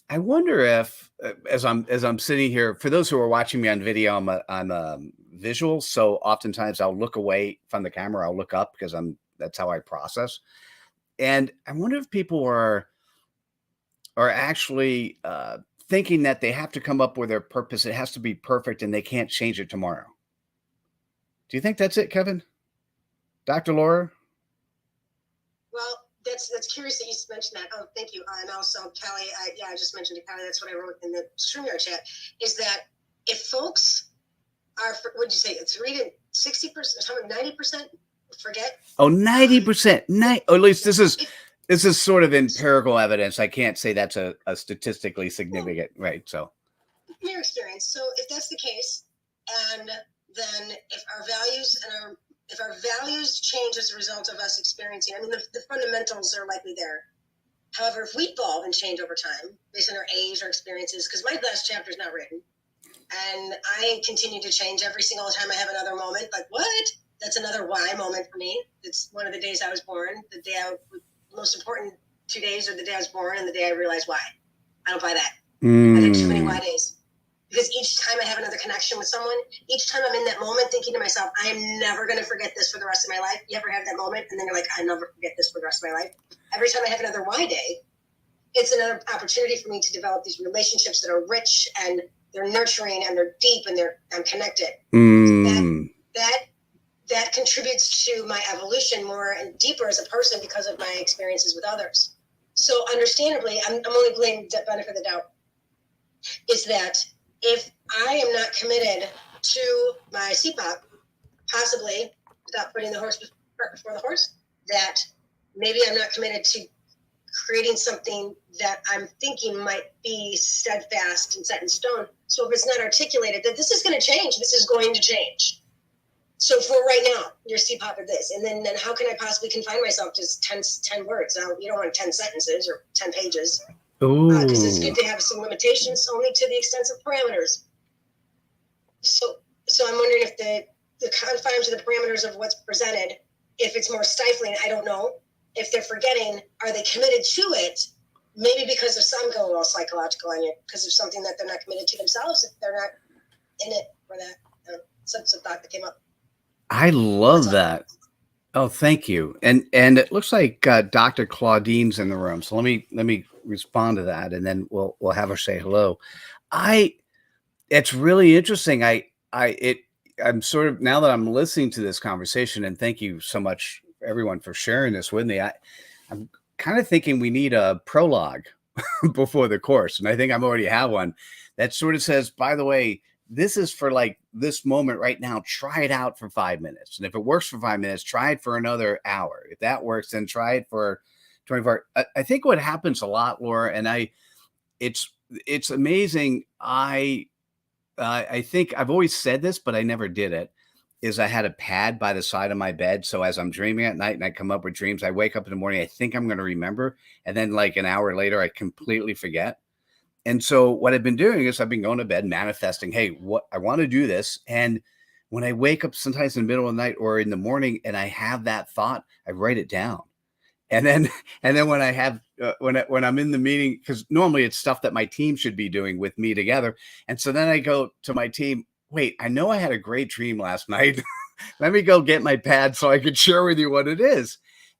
as I'm sitting here, for those who are watching me on video, I'm visual, so oftentimes I'll look away from the camera, I'll look up because that's how I process. And I wonder if people are actually thinking that they have to come up with their purpose. It has to be perfect and they can't change it tomorrow. Do you think that's it, Kevin? Dr. Laura? Well, that's curious that you mentioned that. Oh, thank you. And also, Kelly, I just mentioned to Kelly, that's what I wrote in the StreamYard chat, is that if folks are, what'd you say, 3 to 60%, 90% forget? Oh, 90%. Or at least this is sort of empirical evidence. I can't say that's a statistically significant, right? So your experience. So if that's the case, and then if our values change as a result of us experiencing, I mean, the fundamentals are likely there. However, if we evolve and change over time based on our age or experiences, because my last chapter is not written, and I continue to change every single time I have another moment. Like, what? That's another why moment for me. It's one of the days I was born. The most important 2 days are the day I was born and the day I realized why. I don't buy that. I had too many why days. Because each time I have another connection with someone, each time I'm in that moment thinking to myself, I am never going to forget this for the rest of my life. You ever have that moment? And then you're like, I never forget this for the rest of my life. Every time I have another why day, it's another opportunity for me to develop these relationships that are rich and they're nurturing and they're deep and I'm connected. That contributes to my evolution more and deeper as a person because of my experiences with others. So understandably, I'm only blaming the benefit of the doubt, is that if I am not committed to my CPOP, possibly without putting the horse before the horse, that maybe I'm not committed to creating something that I'm thinking might be steadfast and set in stone. So if it's not articulated that this is going to change, this is going to change. So for right now, your CPOP is this. And then how can I possibly confine myself to 10 words? Now, you don't want 10 sentences or 10 pages. Because it's good to have some limitations only to the extent of parameters. So I'm wondering if the confines to the parameters of what's presented, if it's more stifling, I don't know. If they're forgetting, are they committed to it? Maybe because of some going all psychological on you, because of something that they're not committed to themselves, if they're not in it for that. That's a thought that came up. I love that. Oh, thank you. And it looks like Dr. Claudine's in the room. So let me respond to that, and then we'll have her say hello. It's really interesting. I'm sort of, now that I'm listening to this conversation, and thank you so much everyone for sharing this with me. I'm kind of thinking we need a prologue before the course, and I think I already have one that sort of says, by the way, this is for like this moment right now. Try it out for 5 minutes. And if it works for 5 minutes, try it for another hour. If that works, then try it for 24. I think what happens a lot, Laura, and it's amazing. I think I've always said this, but I never did it, is I had a pad by the side of my bed. So as I'm dreaming at night and I come up with dreams, I wake up in the morning, I think I'm going to remember. And then like an hour later, I completely forget. And so what I've been doing is I've been going to bed manifesting, hey, what I want to do this. And when I wake up sometimes in the middle of the night or in the morning and I have that thought, I write it down. And then when I have when I'm in the meeting, because normally it's stuff that my team should be doing with me together. And so then I go to my team, wait, I know I had a great dream last night. Let me go get my pad so I can share with you what it is.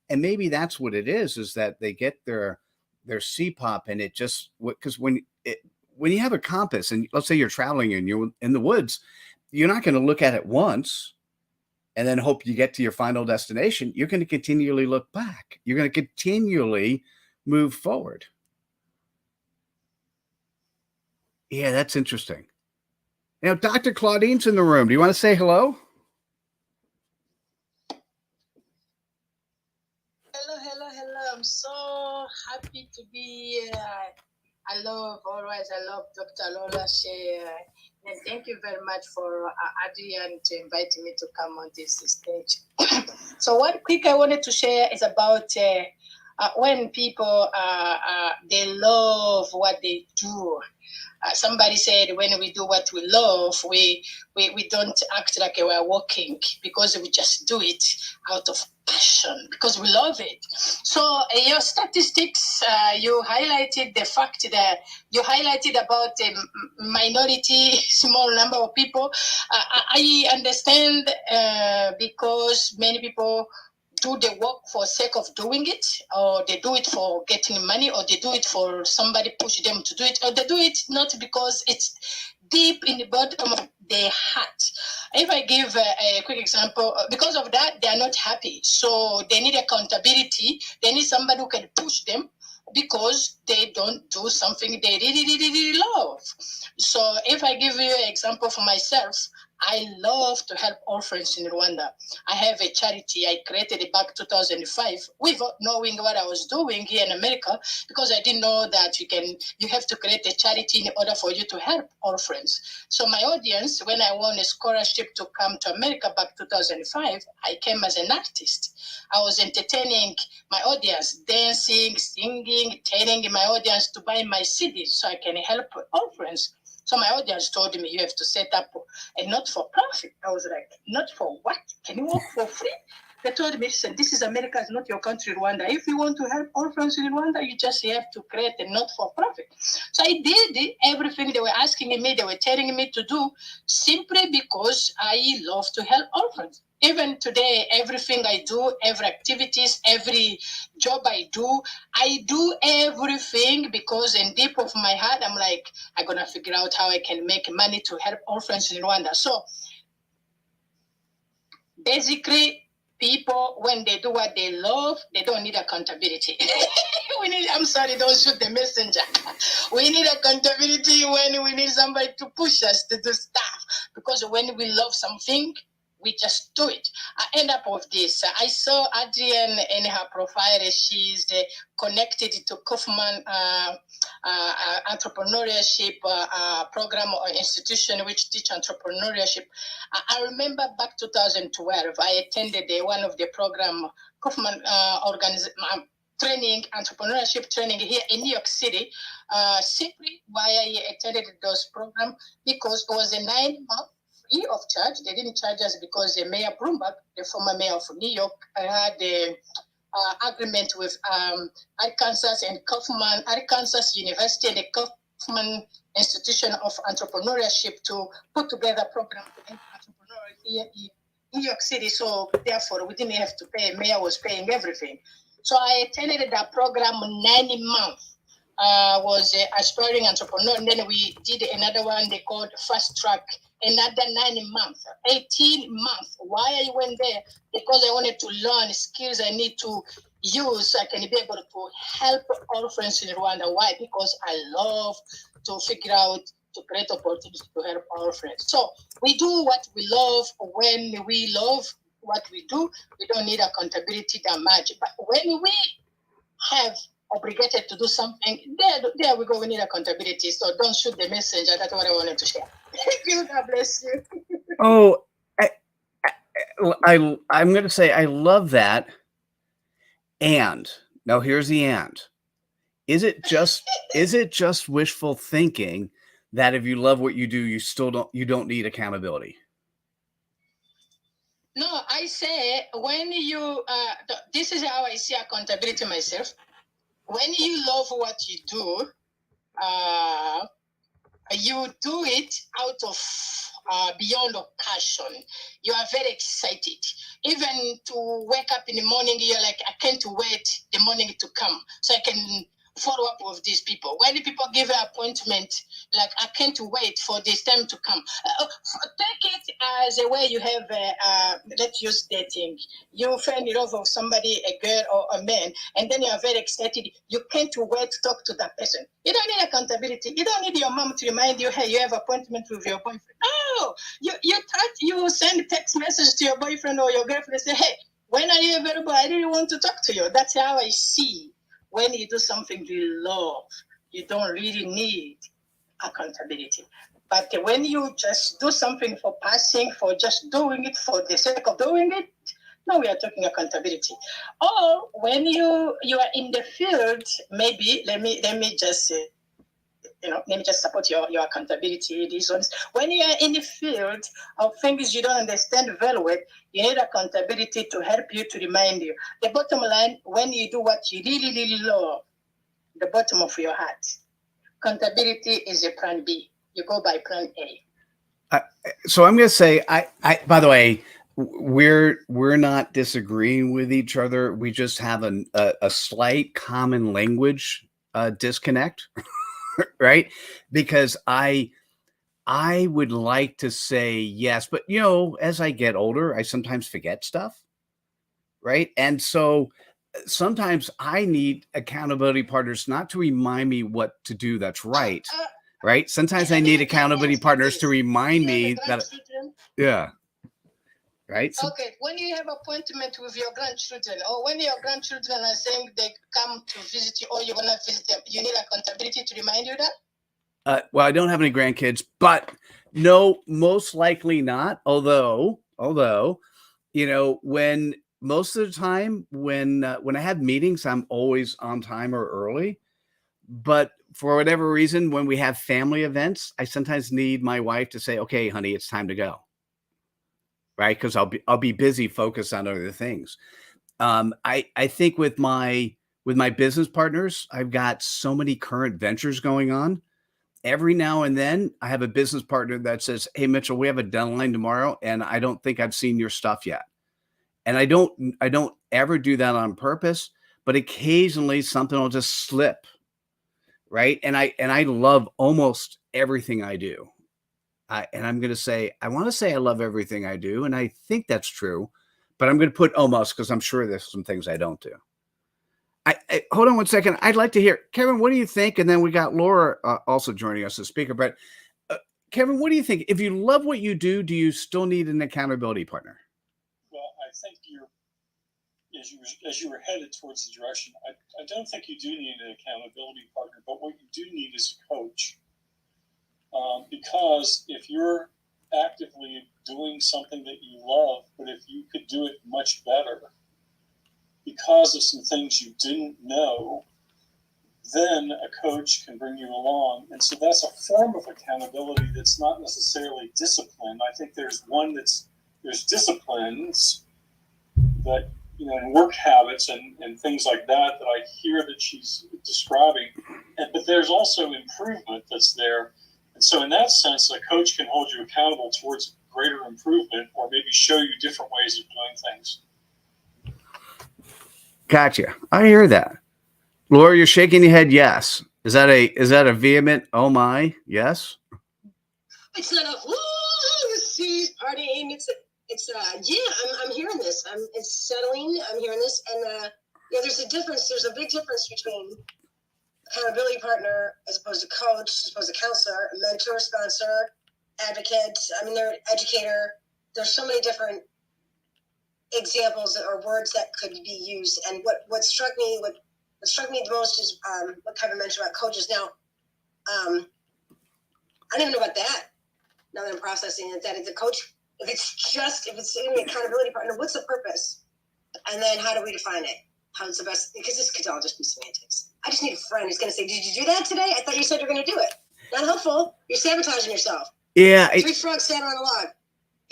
And maybe that's what it is that they get their CPOP, and it just, because when you have a compass and let's say you're traveling and you're in the woods, you're not going to look at it once and then hope you get to your final destination. You're going to continually look back. You're going to continually move forward. Yeah, that's interesting. Now, Dr. Claudine's in the room. Do you want to say hello? Hello. I'm so happy to be here. I love Dr. Lola Shea. And thank you very much for Adrian to invite me to come on this stage. So what quick I wanted to share is about when people, they love what they do. Somebody said when we do what we love, we don't act like we're working because we just do it out of passion because we love it. So your statistics, you highlighted the fact that you highlighted about the minority, small number of people. I understand because many people do the work for sake of doing it, or they do it for getting money, or they do it for somebody push them to do it, or they do it not because it's deep in the bottom of their heart. If I give a quick example, because of that, they are not happy. So they need accountability. They need somebody who can push them because they don't do something they really love. So if I give you an example for myself, I love to help orphans in Rwanda. I have a charity I created back 2005 without knowing what I was doing here in America, because I didn't know that you have to create a charity in order for you to help orphans. So my audience, when I won a scholarship to come to America back 2005, I came as an artist. I was entertaining my audience, dancing, singing, telling my audience to buy my CDs so I can help orphans. So my audience told me, you have to set up a not-for-profit. I was like, not for what? Can you work for free? They told me, listen, this is America, it's not your country, Rwanda. If you want to help orphans in Rwanda, you just have to create a not-for-profit. So I did everything they were asking me, they were telling me to do, simply because I love to help orphans. Even today, everything I do, every activities, every job I do everything because in deep of my heart, I'm like, I'm going to figure out how I can make money to help orphans in Rwanda. So basically, people, when they do what they love, they don't need accountability. I'm sorry, don't shoot the messenger. We need accountability when we need somebody to push us to do stuff. Because when we love something, we just do it. I end up with this. I saw Adrienne in her profile. She's connected to Kaufman entrepreneurship program or institution which teach entrepreneurship. I remember back 2012, I attended one of the program Kaufman training, entrepreneurship training here in New York City. Simply why I attended those programs, because it was a 9-month free of charge. They didn't charge us because Mayor Bloomberg, the former mayor of New York, had the agreement with Arkansas and Kaufman, Arkansas University and the Kaufman Institution of Entrepreneurship to put together a program to entrepreneurs here in New York City. So therefore, we didn't have to pay. Mayor was paying everything. So I attended that program 9 months. Was an aspiring entrepreneur, and then we did another one they called Fast Track, another 9 months, 18 months. Why I went there? Because I wanted to learn skills I need to use so I can be able to help orphans in Rwanda. Why? Because I love to figure out, to create opportunities to help orphans. So we do what we love. When we love what we do, we don't need accountability that much. But when we have obligated to do something, there we go, we need accountability. So don't shoot the messenger. That's what I wanted to share. Thank you. God bless you. Oh, I'm going to say I love that. And now here's the and. Is it just wishful thinking that if you love what you do, you don't need accountability? No, I say when you this is how I see accountability myself. When you love what you do, you do it out of beyond of passion. You are very excited. Even to wake up in the morning, you're like, I can't wait the morning to come so I can follow up with these people. When people give an appointment, like, I can't wait for this time to come. Take it as a way you have, let's use dating. You fell in love with somebody, a girl or a man, and then you are very excited. You can't wait to talk to that person. You don't need accountability. You don't need your mom to remind you, hey, you have an appointment with your boyfriend. No, you send text message to your boyfriend or your girlfriend and say, hey, When are you available? I really want to talk to you. That's how I see. When you do something you love, you don't really need accountability. But when you just do something for passing, for just doing it for the sake of doing it, now we are talking accountability. Or when you are in the field, maybe let me just say, let me just support your accountability. These ones, when you are in the field of things you don't understand very well, you need accountability to help you, to remind you. The bottom line, when you do what you really, really love, the bottom of your heart, accountability is a plan B. You go by plan A. So I'm going to say, I, by the way, we're not disagreeing with each other. We just have a slight common language disconnect, right? Because I would like to say yes, but as I get older, I sometimes forget stuff, right? And so sometimes I need accountability partners not to remind me what to do that's right. Right? Sometimes I need accountability partners to remind me that, yeah. Right? So, okay, when you have appointment with your grandchildren, or when your grandchildren are saying they come to visit you, or you're going to visit them, you need accountability to remind you that? Well, I don't have any grandkids, but no, most likely not. Although, when most of the time when I have meetings, I'm always on time or early. But for whatever reason, when we have family events, I sometimes need my wife to say, "Okay, honey, it's time to go." Right? Because I'll be busy focused on other things. I think with my business partners, I've got so many current ventures going on. Every now and then, I have a business partner that says, "Hey, Mitchell, we have a deadline tomorrow, and I don't think I've seen your stuff yet." And I don't ever do that on purpose, but occasionally something will just slip. Right. And I love almost everything I do. And I'm going to say, I want to say I love everything I do. And I think that's true, but I'm going to put almost, because I'm sure there's some things I don't do. I hold on one second. I'd like to hear, Kevin, what do you think? And then we got Laura also joining us as speaker. But Kevin, what do you think? If you love what you do you still need an accountability partner? Well, I think as you were headed towards the direction, I don't think you do need an accountability partner, but what you do need is a coach. Because if you're actively doing something that you love, but if you could do it much better because of some things you didn't know, then a coach can bring you along. And so that's a form of accountability that's not necessarily discipline. I think there's disciplines that, and work habits and things like that I hear that she's describing. But there's also improvement that's there. And so in that sense, a coach can hold you accountable towards greater improvement, or maybe show you different ways of doing things. Gotcha. I hear that. Laura, you're shaking your head. Yes. Is that a vehement, oh my, yes? It's not a seas partying. It's I'm hearing this. It's settling. I'm hearing this, and there's a difference. There's a big difference between accountability partner as opposed to coach, as opposed to counselor, mentor, sponsor, advocate. They're educator. There's so many different examples or words that could be used. And what struck me the most is what Kevin mentioned about coaches. Now, I don't even know about that. Now that I'm processing it, that it's a coach. If it's an accountability partner, what's the purpose? And then how do we define it? How's the best? Because this could all just be semantics. I just need a friend who's going to say, "Did you do that today? I thought you said you're going to do it." Not helpful. You're sabotaging yourself. Yeah. 3 frogs sat on a log.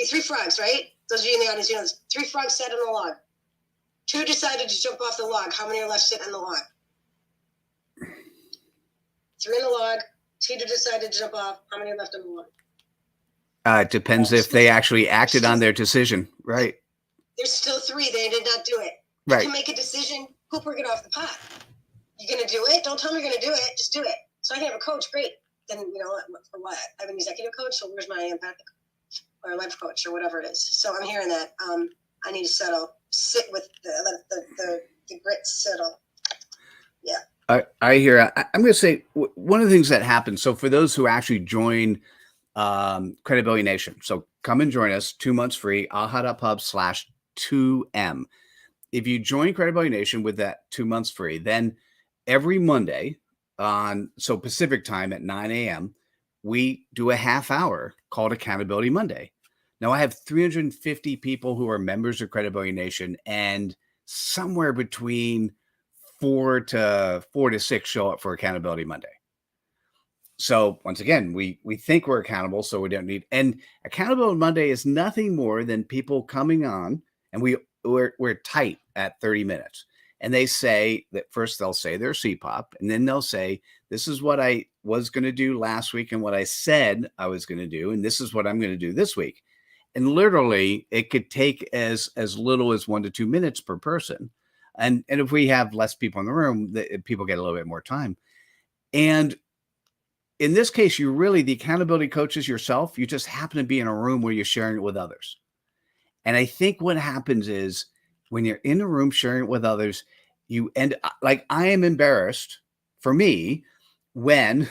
3 frogs, right? Those of you in the audience, this. 3 frogs sat on a log. 2 decided to jump off the log. How many are left sitting on the log? 3 on the log. 2 decided to jump off. How many are left on the log? It depends if they actually acted on their decision, right? There's still 3. They did not do it. Right. You can make a decision. Poop or get off the pot. You gonna do it? Don't tell me you're gonna do it. Just do it. So I can have a coach. Great. Then for what? I have an executive coach. So where's my empathic or life coach or whatever it is? So I'm hearing that. I need to sit with the grit. Settle. Yeah. I hear. I'm going to say one of the things that happens. So for those who actually join Credibility Nation, so come and join us. 2 months free. aha.pub/2M. if you join Credibly Nation with that 2 months free, then every Monday so Pacific time at 9 a.m., we do a half hour called Accountability Monday. Now I have 350 people who are members of Credibly Nation, and somewhere between 4 to 6 show up for Accountability Monday. So once again, we think we're accountable, so we don't need. And Accountability Monday is nothing more than people coming on, and we're tight at 30 minutes. And they say that first they'll say their CPOP, and then they'll say, this is what I was going to do last week and what I said I was going to do, and this is what I'm going to do this week. And literally, it could take as little as 1 to 2 minutes per person. And if we have less people in the room, people get a little bit more time. And in this case, you really, the accountability coach is yourself. You just happen to be in a room where you're sharing it with others. And I think what happens is when you're in a room sharing it with others, you end like, I am embarrassed for me when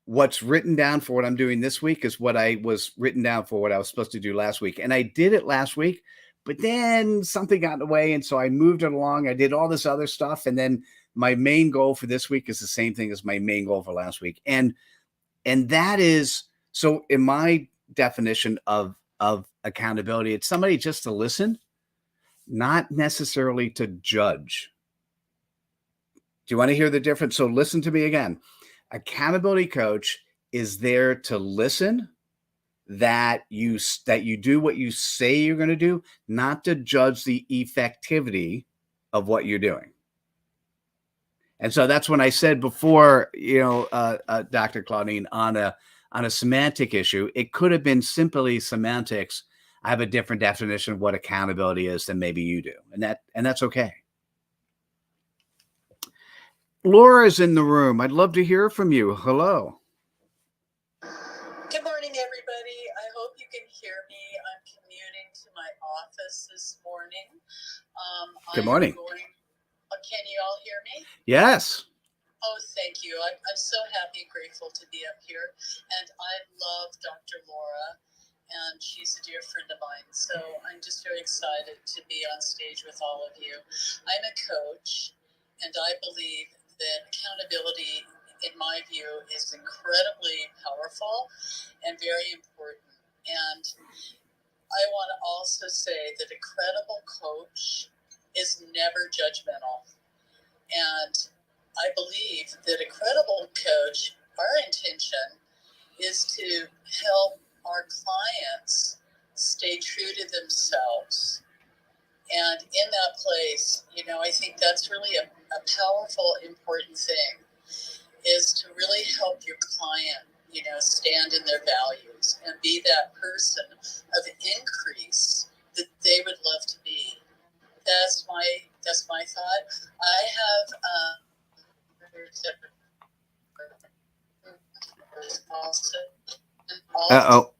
what's written down for what I'm doing this week is what I was written down for what I was supposed to do last week. And I did it last week, but then something got in the way. And so I moved it along. I did all this other stuff. And then my main goal for this week is the same thing as my main goal for last week. And that is, so in my definition of accountability, it's somebody just to listen, not necessarily to judge. Do you want to hear the difference? So listen to me again. Accountability coach is there to listen, that you do what you say you're going to do, not to judge the effectivity of what you're doing. And so that's when I said before, Dr. Claudine, on a semantic issue, it could have been simply semantics. I have a different definition of what accountability is than maybe you do. And that's okay. Laura's in the room. I'd love to hear from you. Hello. Good morning, everybody. I hope you can hear me. I'm commuting to my office this morning. Good morning. Can you all hear me? Yes. Oh, thank you. I'm so happy and grateful to be up here. And I love Dr. Laura, and she's a dear friend of mine. So I'm just very excited to be on stage with all of you. I'm a coach, and I believe that accountability, in my view, is incredibly powerful and very important. And I want to also say that a credible coach is never judgmental. And I believe that a credible coach, our intention is to help our clients stay true to themselves. And in that place, I think that's really a powerful, important thing, is to really help your client, stand in their values and be that person of increase that they would love to be. That's my thought. I have Uh-oh.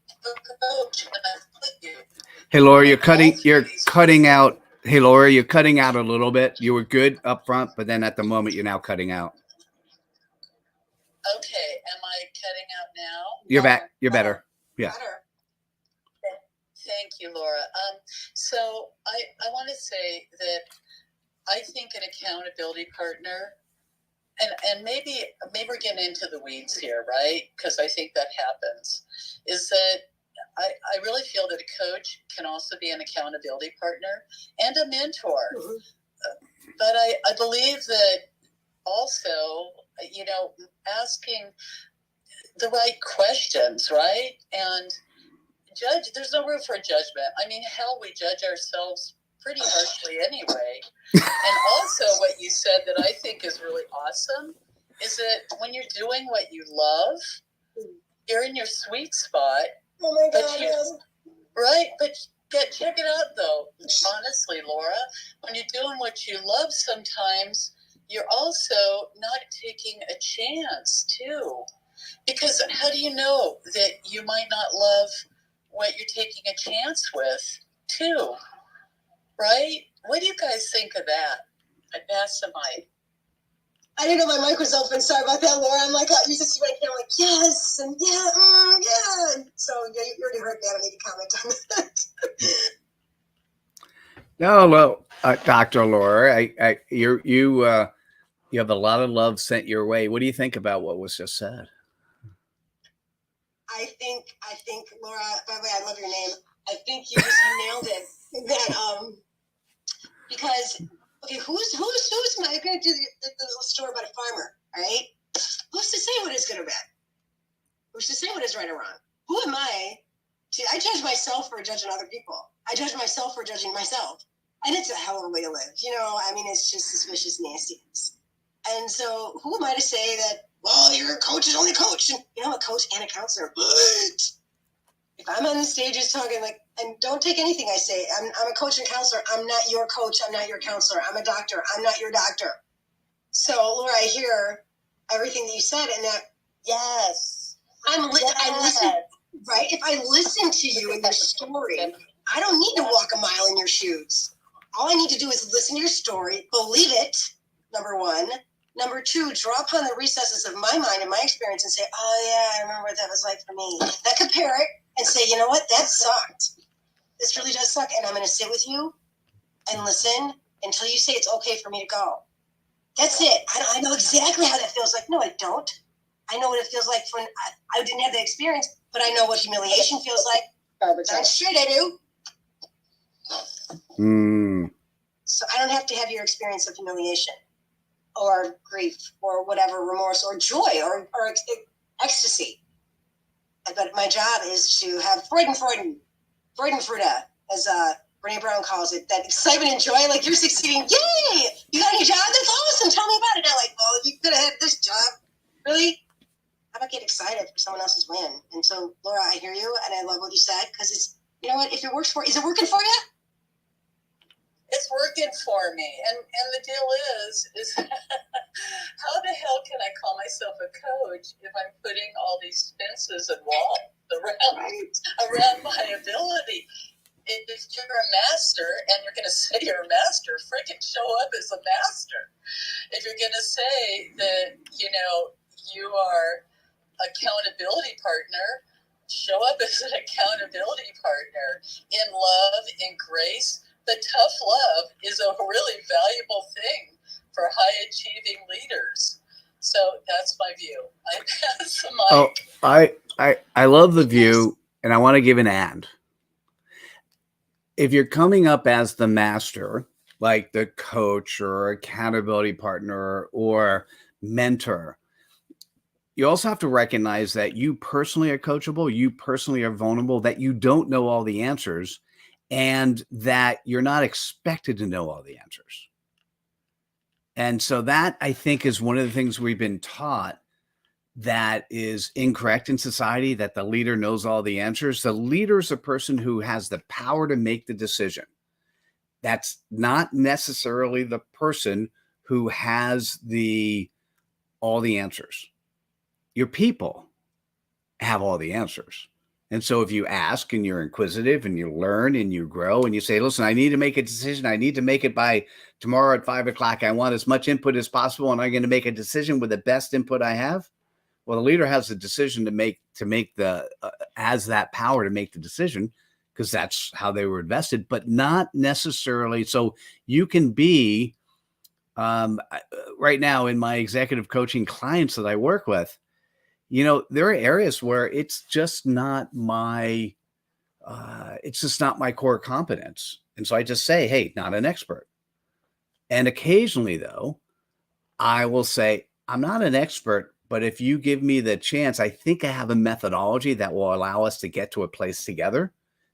Hey, Laura, you're cutting out. Hey, Laura, you're cutting out a little bit. You were good up front, but then at the moment you're now cutting out. Okay. Am I cutting out now? You're back. You're better. Yeah. Thank you, Laura. So I want to say that I think an accountability partner, and maybe we're getting into the weeds here, right? Because I think that happens, is that I really feel that a coach can also be an accountability partner and a mentor. Mm-hmm. But I believe that also, asking the right questions, right? And there's no room for judgment. I mean, hell, we judge ourselves pretty harshly anyway. And also what you said that I think is really awesome is that when you're doing what you love, you're in your sweet spot. Oh my God. Right? But check it out though. Honestly, Laura, when you're doing what you love, sometimes you're also not taking a chance too. Because how do you know that you might not love what you're taking a chance with too? Right? What do you guys think of that? I pass the mic. I didn't know my mic was open. Sorry about that, Laura. I'm like, you just went there like, yes, and yeah. So yeah, you already heard me. I don't need to comment on that. No, Dr. Laura, you have a lot of love sent your way. What do you think about what was just said? I think, Laura, by the way, I love your name. I think you nailed it. That, because, okay, who's I'm going to do the little story about a farmer, all right? Who's to say what is good or bad? Who's to say what is right or wrong? Who am I? I judge myself for judging other people. I judge myself for judging myself. And it's a hell of a way to live. I mean, it's just suspicious nastiness. And so who am I to say that, well, you're a coach is only a coach. And, I'm a coach and a counselor. But if I'm on the stages talking and don't take anything I say. I'm a coach and counselor. I'm not your coach. I'm not your counselor. I'm a doctor. I'm not your doctor. So, Laura, I hear everything that you said, and that, yes, I listen, right? If I listen to you and your story, I don't need to walk a mile in your shoes. All I need to do is listen to your story, believe it, number one. Number two, draw upon the recesses of my mind and my experience and say, oh, yeah, I remember what that was like for me. I compare it and say, you know what, that sucked. This really does suck, and I'm going to sit with you and listen until you say it's okay for me to go. That's it. I know exactly how that feels like. No, I don't. I know what it feels like when I didn't have the experience, but I know what humiliation feels like. Darn straight I do. So I don't have to have your experience of humiliation or grief or whatever, remorse or joy or ecstasy. But my job is to have Freudenfruda, as Brene Brown calls it, that excitement and joy, like you're succeeding. Yay! You got a new job? That's awesome. Tell me about it. Not like, well, you could have had this job. Really? How about get excited for someone else's win? And so, Laura, I hear you, and I love what you said, because it's, you know what, if it works for you, is it working for you? It's working for me. And the deal is how the hell can I call myself a coach if I'm putting all these fences and walls around my ability? If you're a master and you're going to say you're a master, freaking show up as a master. If you're going to say that, you are accountability partner, show up as an accountability partner in love, in grace. The tough love is a really valuable thing for high-achieving leaders. So that's my view. I pass the mic. I love the view, and I want to give an and. If you're coming up as the master, like the coach or accountability partner or mentor, you also have to recognize that you personally are coachable, you personally are vulnerable, that you don't know all the answers, and that you're not expected to know all the answers. And so that, I think, is one of the things we've been taught that is incorrect in society, that the leader knows all the answers. The leader is a person who has the power to make the decision. That's not necessarily the person who has all the answers. Your people have all the answers. And so if you ask and you're inquisitive and you learn and you grow and you say, listen, I need to make a decision. I need to make it by tomorrow at 5 o'clock. I want as much input as possible. And I'm going to make a decision with the best input I have. Well, the leader has the decision has that power to make the decision, because that's how they were invested, but not necessarily. So you can be, right now in my executive coaching clients that I work with, there are areas where it's just not my core competence. And so I just say, hey, not an expert. And occasionally, though, I will say, I'm not an expert, but if you give me the chance, I think I have a methodology that will allow us to get to a place together.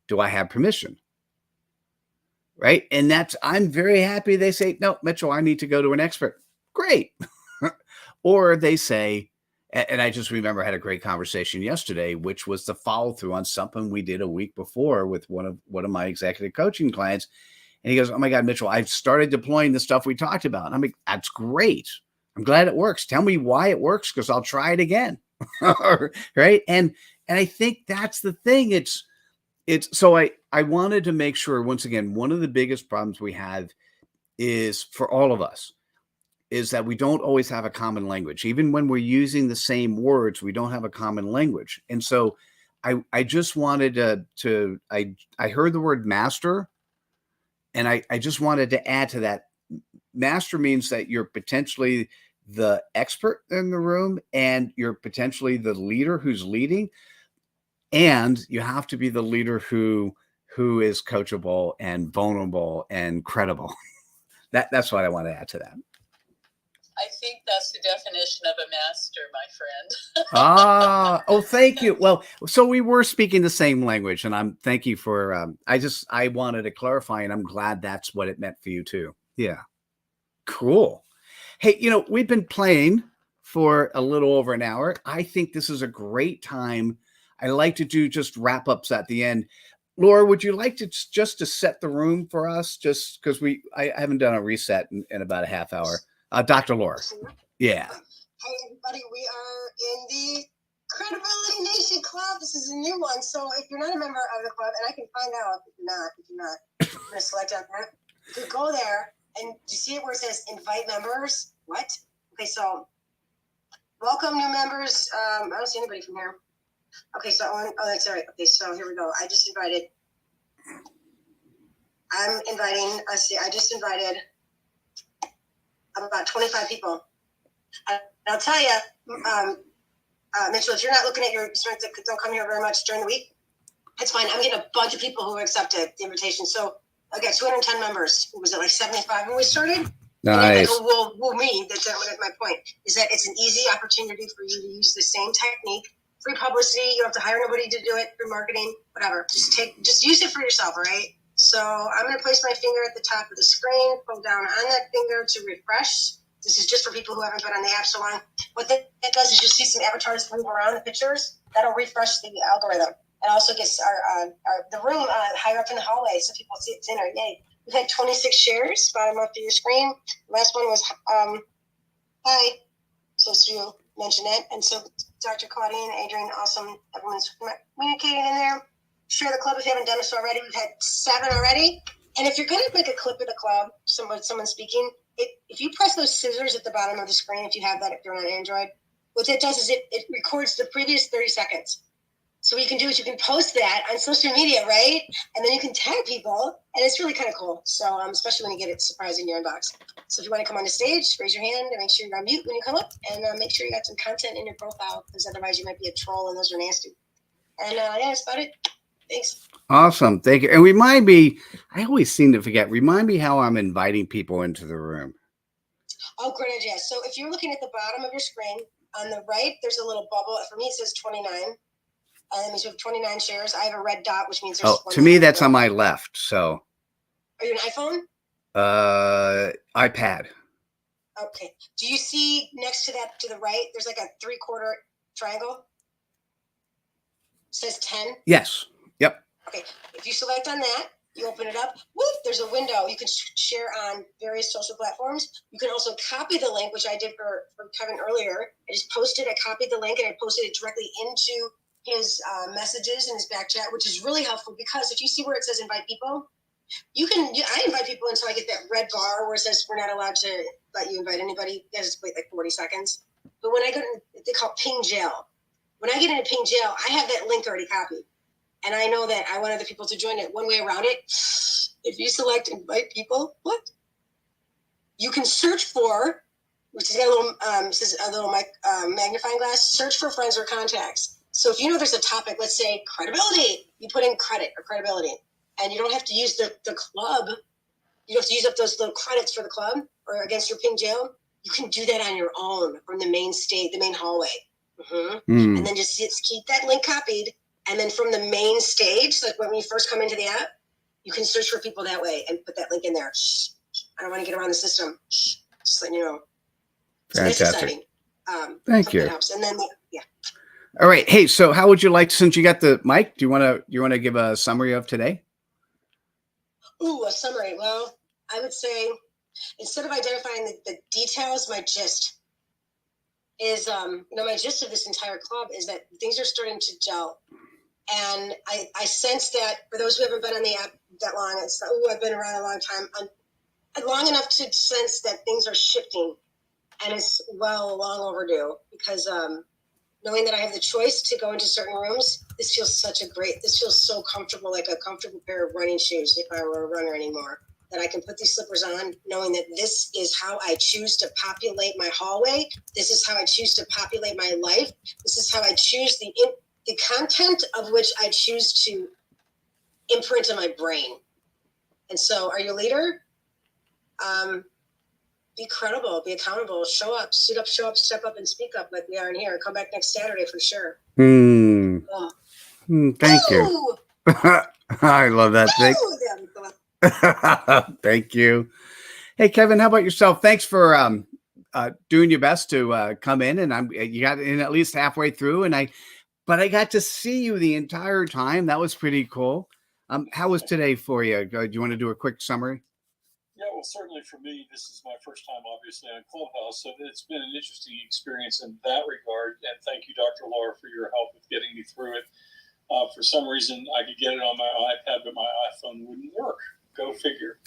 Do I have permission? Right. And I'm very happy they say, no, Mitchell, I need to go to an expert. Great. Or they say, and I just remember I had a great conversation yesterday, which was the follow through on something we did a week before with one of my executive coaching clients. And he goes, oh my God, Mitchell, I've started deploying the stuff we talked about. And I'm like, that's great. I'm glad it works. Tell me why it works, because I'll try it again. Right. And I think that's the thing. So I wanted to make sure, once again, one of the biggest problems we have is, for all of us, is that we don't always have a common language. Even when we're using the same words, we don't have a common language. And so I just wanted I heard the word master, And I just wanted to add to that. Master means that you're potentially the expert in the room and you're potentially the leader who's leading. And you have to be the leader who is coachable and vulnerable and credible. That's what I want to add to that. I think that's the definition of a master, my friend. Oh, thank you. Well, so we were speaking the same language, and thank you for. I wanted to clarify, and I'm glad that's what it meant for you too. Yeah, cool. Hey, we've been playing for a little over an hour. I think this is a great time. I like to do just wrap ups at the end. Laura, would you like to just to set the room for us? Just because I haven't done a reset in about a half hour. Dr. Laura. Yeah. Hey, everybody. We are in the Credibility Nation Club. This is a new one. So if you're not a member of the club, and I can find out if you're not, I'm going to select on that. You go there, and you see it where it says invite members. What? Okay, so welcome new members. I don't see anybody from here. Okay, so that's all right. Okay, so here we go. I just invited. I just invited about 25 people. I'll tell you, Mitchell, if you're not looking at your strengths that don't come here very much during the week, it's fine. I'm getting a bunch of people who accepted the invitation. So I got 210 members. Was it like 75 when we started? Nice. Well, me, that's my point, is that it's an easy opportunity for you to use the same technique. Free publicity. You don't have to hire nobody to do it. Free marketing, whatever. Just use it for yourself, all right? So I'm going to place my finger at the top of the screen, pull down on that finger to refresh. This is just for people who haven't been on the app so long. What that does is you'll see some avatars move around the pictures. That'll refresh the algorithm. It also gets the room higher up in the hallway so people see it's in there. Yay. We've had 26 shares, bottom up to your screen. The last one was hi. So you mentioned it. And so Dr. Claudine, Adrian, awesome. Everyone's communicating in there. Share the club if you haven't done this already. We've had 7 already. And if you're going to make a clip of the club, someone speaking, if you press those scissors at the bottom of the screen, if you have that, if you're on Android, what that does is it records the previous 30 seconds. So what you can do is you can post that on social media, right? And then you can tag people, and it's really kind of cool. So especially when you get it surprise in your inbox. So if you want to come on the stage, raise your hand and make sure you're on mute when you come up, and make sure you got some content in your profile, because otherwise you might be a troll, and those are nasty. And yeah, that's about it. Thanks. Awesome. Thank you. And remind me, I always seem to forget, remind me how I'm inviting people into the room. Oh, great idea. So if you're looking at the bottom of your screen, on the right, there's a little bubble. For me, it says 29. That means we have 29 shares. I have a red dot, which means there's to me, that's on my left. So. Are you an iPhone? iPad. Okay. Do you see next to that, to the right, there's like a 3/4 triangle? It says 10? Yes. Yep. Okay. If you select on that, you open it up. Whoop, there's a window. You can share on various social platforms. You can also copy the link, which I did for Kevin earlier. I just copied the link, and I posted it directly into his messages in his back chat, which is really helpful, because if you see where it says invite people, I invite people until I get that red bar where it says we're not allowed to let you invite anybody. You just wait like 40 seconds. But when I go to, they call ping jail. When I get into ping jail, I have that link already copied. And I know that I want other people to join it. One way around it, if you select invite people, you can search for, which has got a little magnifying glass, search for friends or contacts. So if you know there's a topic, let's say credibility, you put in credit or credibility, and you don't have to use the club. You don't have to use up those little credits for the club or against your ping jail. You can do that on your own from the main hallway. Mm-hmm. And then just keep that link copied. And then from the main stage, like when you first come into the app, you can search for people that way and put that link in there. I don't want to get around the system. Just letting you know. Fantastic. Thank you. Helps. And then, yeah. All right. Hey, so how would you like, since you got the mic, do you want to give a summary of today? Ooh, a summary. Well, I would say instead of identifying the details, my gist is, my gist of this entire club is that things are starting to gel. And I sense that for those who haven't been on the app that long, I've been around a long time, I'm long enough to sense that things are shifting, and it's long overdue, because knowing that I have the choice to go into certain rooms, this feels so comfortable, like a comfortable pair of running shoes if I were a runner anymore. that I can put these slippers on, knowing that this is how I choose to populate my hallway. This is how I choose to populate my life. This is how I choose the content of which I choose to imprint in my brain. And so, are you a leader? Be credible, be accountable, show up, suit up, show up, step up, and speak up like we are in here. Come back next Saturday for sure. Thank you. I love that. Thank you. Hey, Kevin, how about yourself? Thanks for doing your best to come in, and you got in at least halfway through, but I got to see you the entire time. That was pretty cool. How was today for you? Do you want to do a quick summary? Yeah, well, certainly for me, this is my first time, obviously, on Clubhouse, so it's been an interesting experience in that regard. And thank you, Dr. Laura, for your help with getting me through it. For some reason, I could get it on my iPad, but my iPhone wouldn't work. Go figure.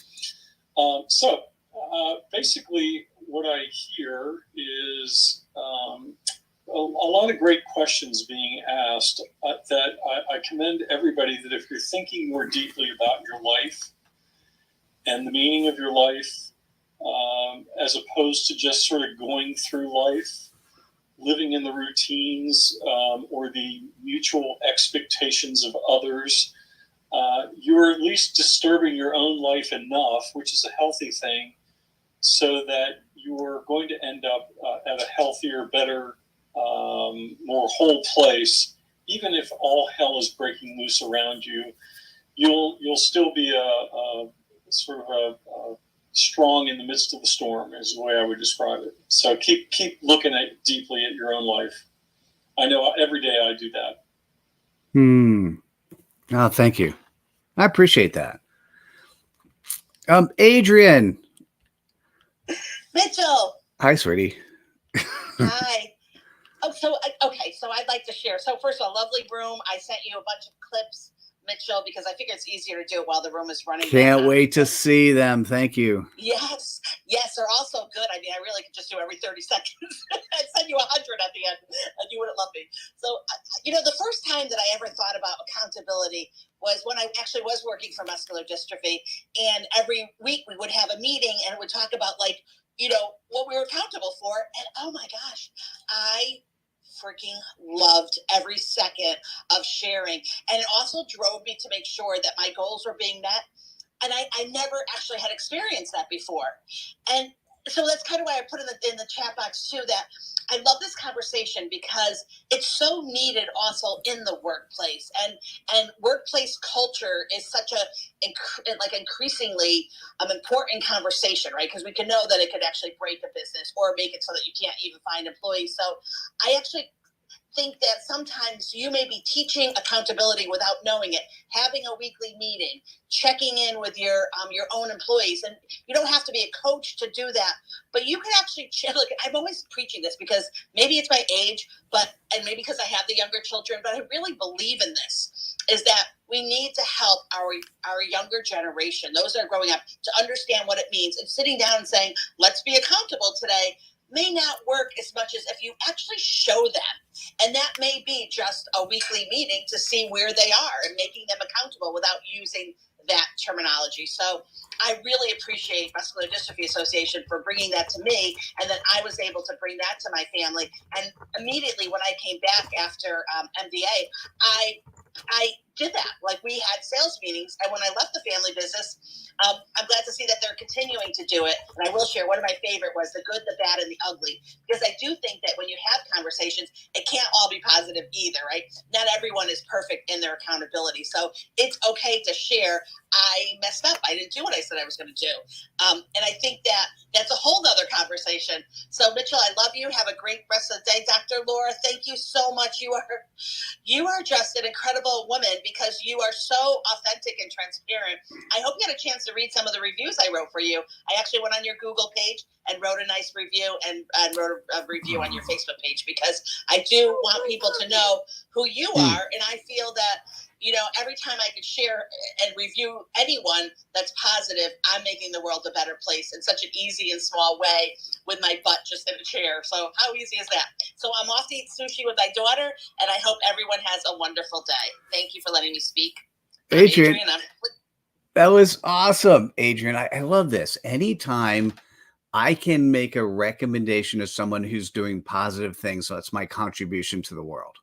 Basically, what I hear is a lot of great questions being asked that I commend everybody that if you're thinking more deeply about your life and the meaning of your life, as opposed to just sort of going through life, living in the routines or the mutual expectations of others, you're at least disturbing your own life enough, which is a healthy thing, so that you're going to end up at a healthier, better, more whole place. Even if all hell is breaking loose around you, you'll still be a sort of a strong in the midst of the storm, is the way I would describe it. So keep looking deeply at your own life. I know every day I do that. Oh, thank you. I appreciate that. Adrian. Mitchell. Hi, sweetie. Hi. So I'd like to share. So first of all, lovely room. I sent you a bunch of clips, Mitchell, because I figure it's easier to do it while the room is running. Can't wait to see them. Thank you. Yes, they're also good. I mean, I really could just do every 30 seconds. I'd send you 100 at the end, and you wouldn't love me. So, the first time that I ever thought about accountability was when I actually was working for muscular dystrophy, and every week we would have a meeting, and it would talk about, what we were accountable for, and oh my gosh, I freaking loved every second of sharing. And it also drove me to make sure that my goals were being met. And I never actually had experienced that before. And so that's kind of why I put in the chat box too, that I love this conversation because it's so needed also in the workplace. And workplace culture is such a increasingly important conversation, right? Because we can know that it could actually break a business or make it so that you can't even find employees. So I actually think that sometimes you may be teaching accountability without knowing it, having a weekly meeting, checking in with your own employees. And you don't have to be a coach to do that, but you can actually look. I'm always preaching this because maybe it's my age, and maybe because I have the younger children, but I really believe in this, is that we need to help our younger generation, those that are growing up, to understand what it means. And sitting down and saying, let's be accountable today, may not work as much as if you actually show them. And that may be just a weekly meeting to see where they are and making them accountable without using that terminology. So I really appreciate Muscular Dystrophy Association for bringing that to me, and then I was able to bring that to my family. And immediately when I came back after MDA, I did that. Like, we had sales meetings, and when I left the family business, I'm glad to see that they're continuing to do it. And I will share, one of my favorite was the good, the bad, and the ugly, because I do think that when you have conversations, it can't all be positive either, right? Not everyone is perfect in their accountability. So it's okay to share, I messed up. I didn't do what I said I was going to do. And I think that's a whole nother conversation. So Mitchell, I love you. Have a great rest of the day. Dr. Laura, thank you so much. You are just an incredible woman because you are so authentic and transparent. I hope you had a chance to read some of the reviews I wrote for you. I actually went on your Google page and wrote a nice review and wrote a review on your Facebook page, because I do want people to know who you are. And I feel that, every time I could share and review anyone that's positive, I'm making the world a better place in such an easy and small way with my butt just in a chair. So how easy is that? So I'm off to eat sushi with my daughter, and I hope everyone has a wonderful day. Thank you for letting me speak. Adrian, That was awesome, Adrian. I love this. Anytime I can make a recommendation to someone who's doing positive things, so that's my contribution to the world.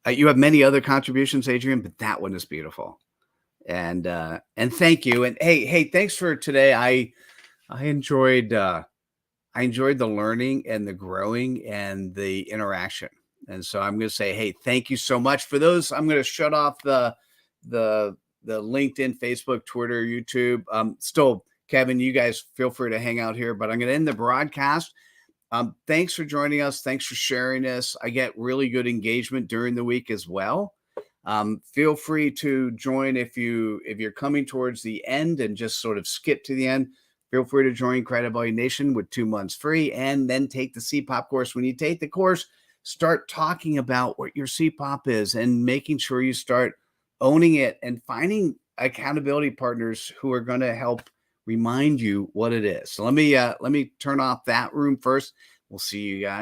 You have many other contributions, Adrian, but that one is beautiful. And thank you. And hey, thanks for today. I enjoyed the learning and the growing and the interaction. And so I'm going to say, hey, thank you so much for those. I'm going to shut off the LinkedIn, Facebook, Twitter, YouTube. Still, Kevin, you guys feel free to hang out here, but I'm going to end the broadcast. Thanks for joining us. Thanks for sharing this. I get really good engagement during the week as well. Feel free to join if you're coming towards the end and just sort of skip to the end. Feel free to join Credibly Nation with 2 months free, and then take the CPOP course. When you take the course, start talking about what your CPOP is and making sure you start owning it and finding accountability partners who are going to help remind you what it is. So let me turn off that room first. We'll see you guys.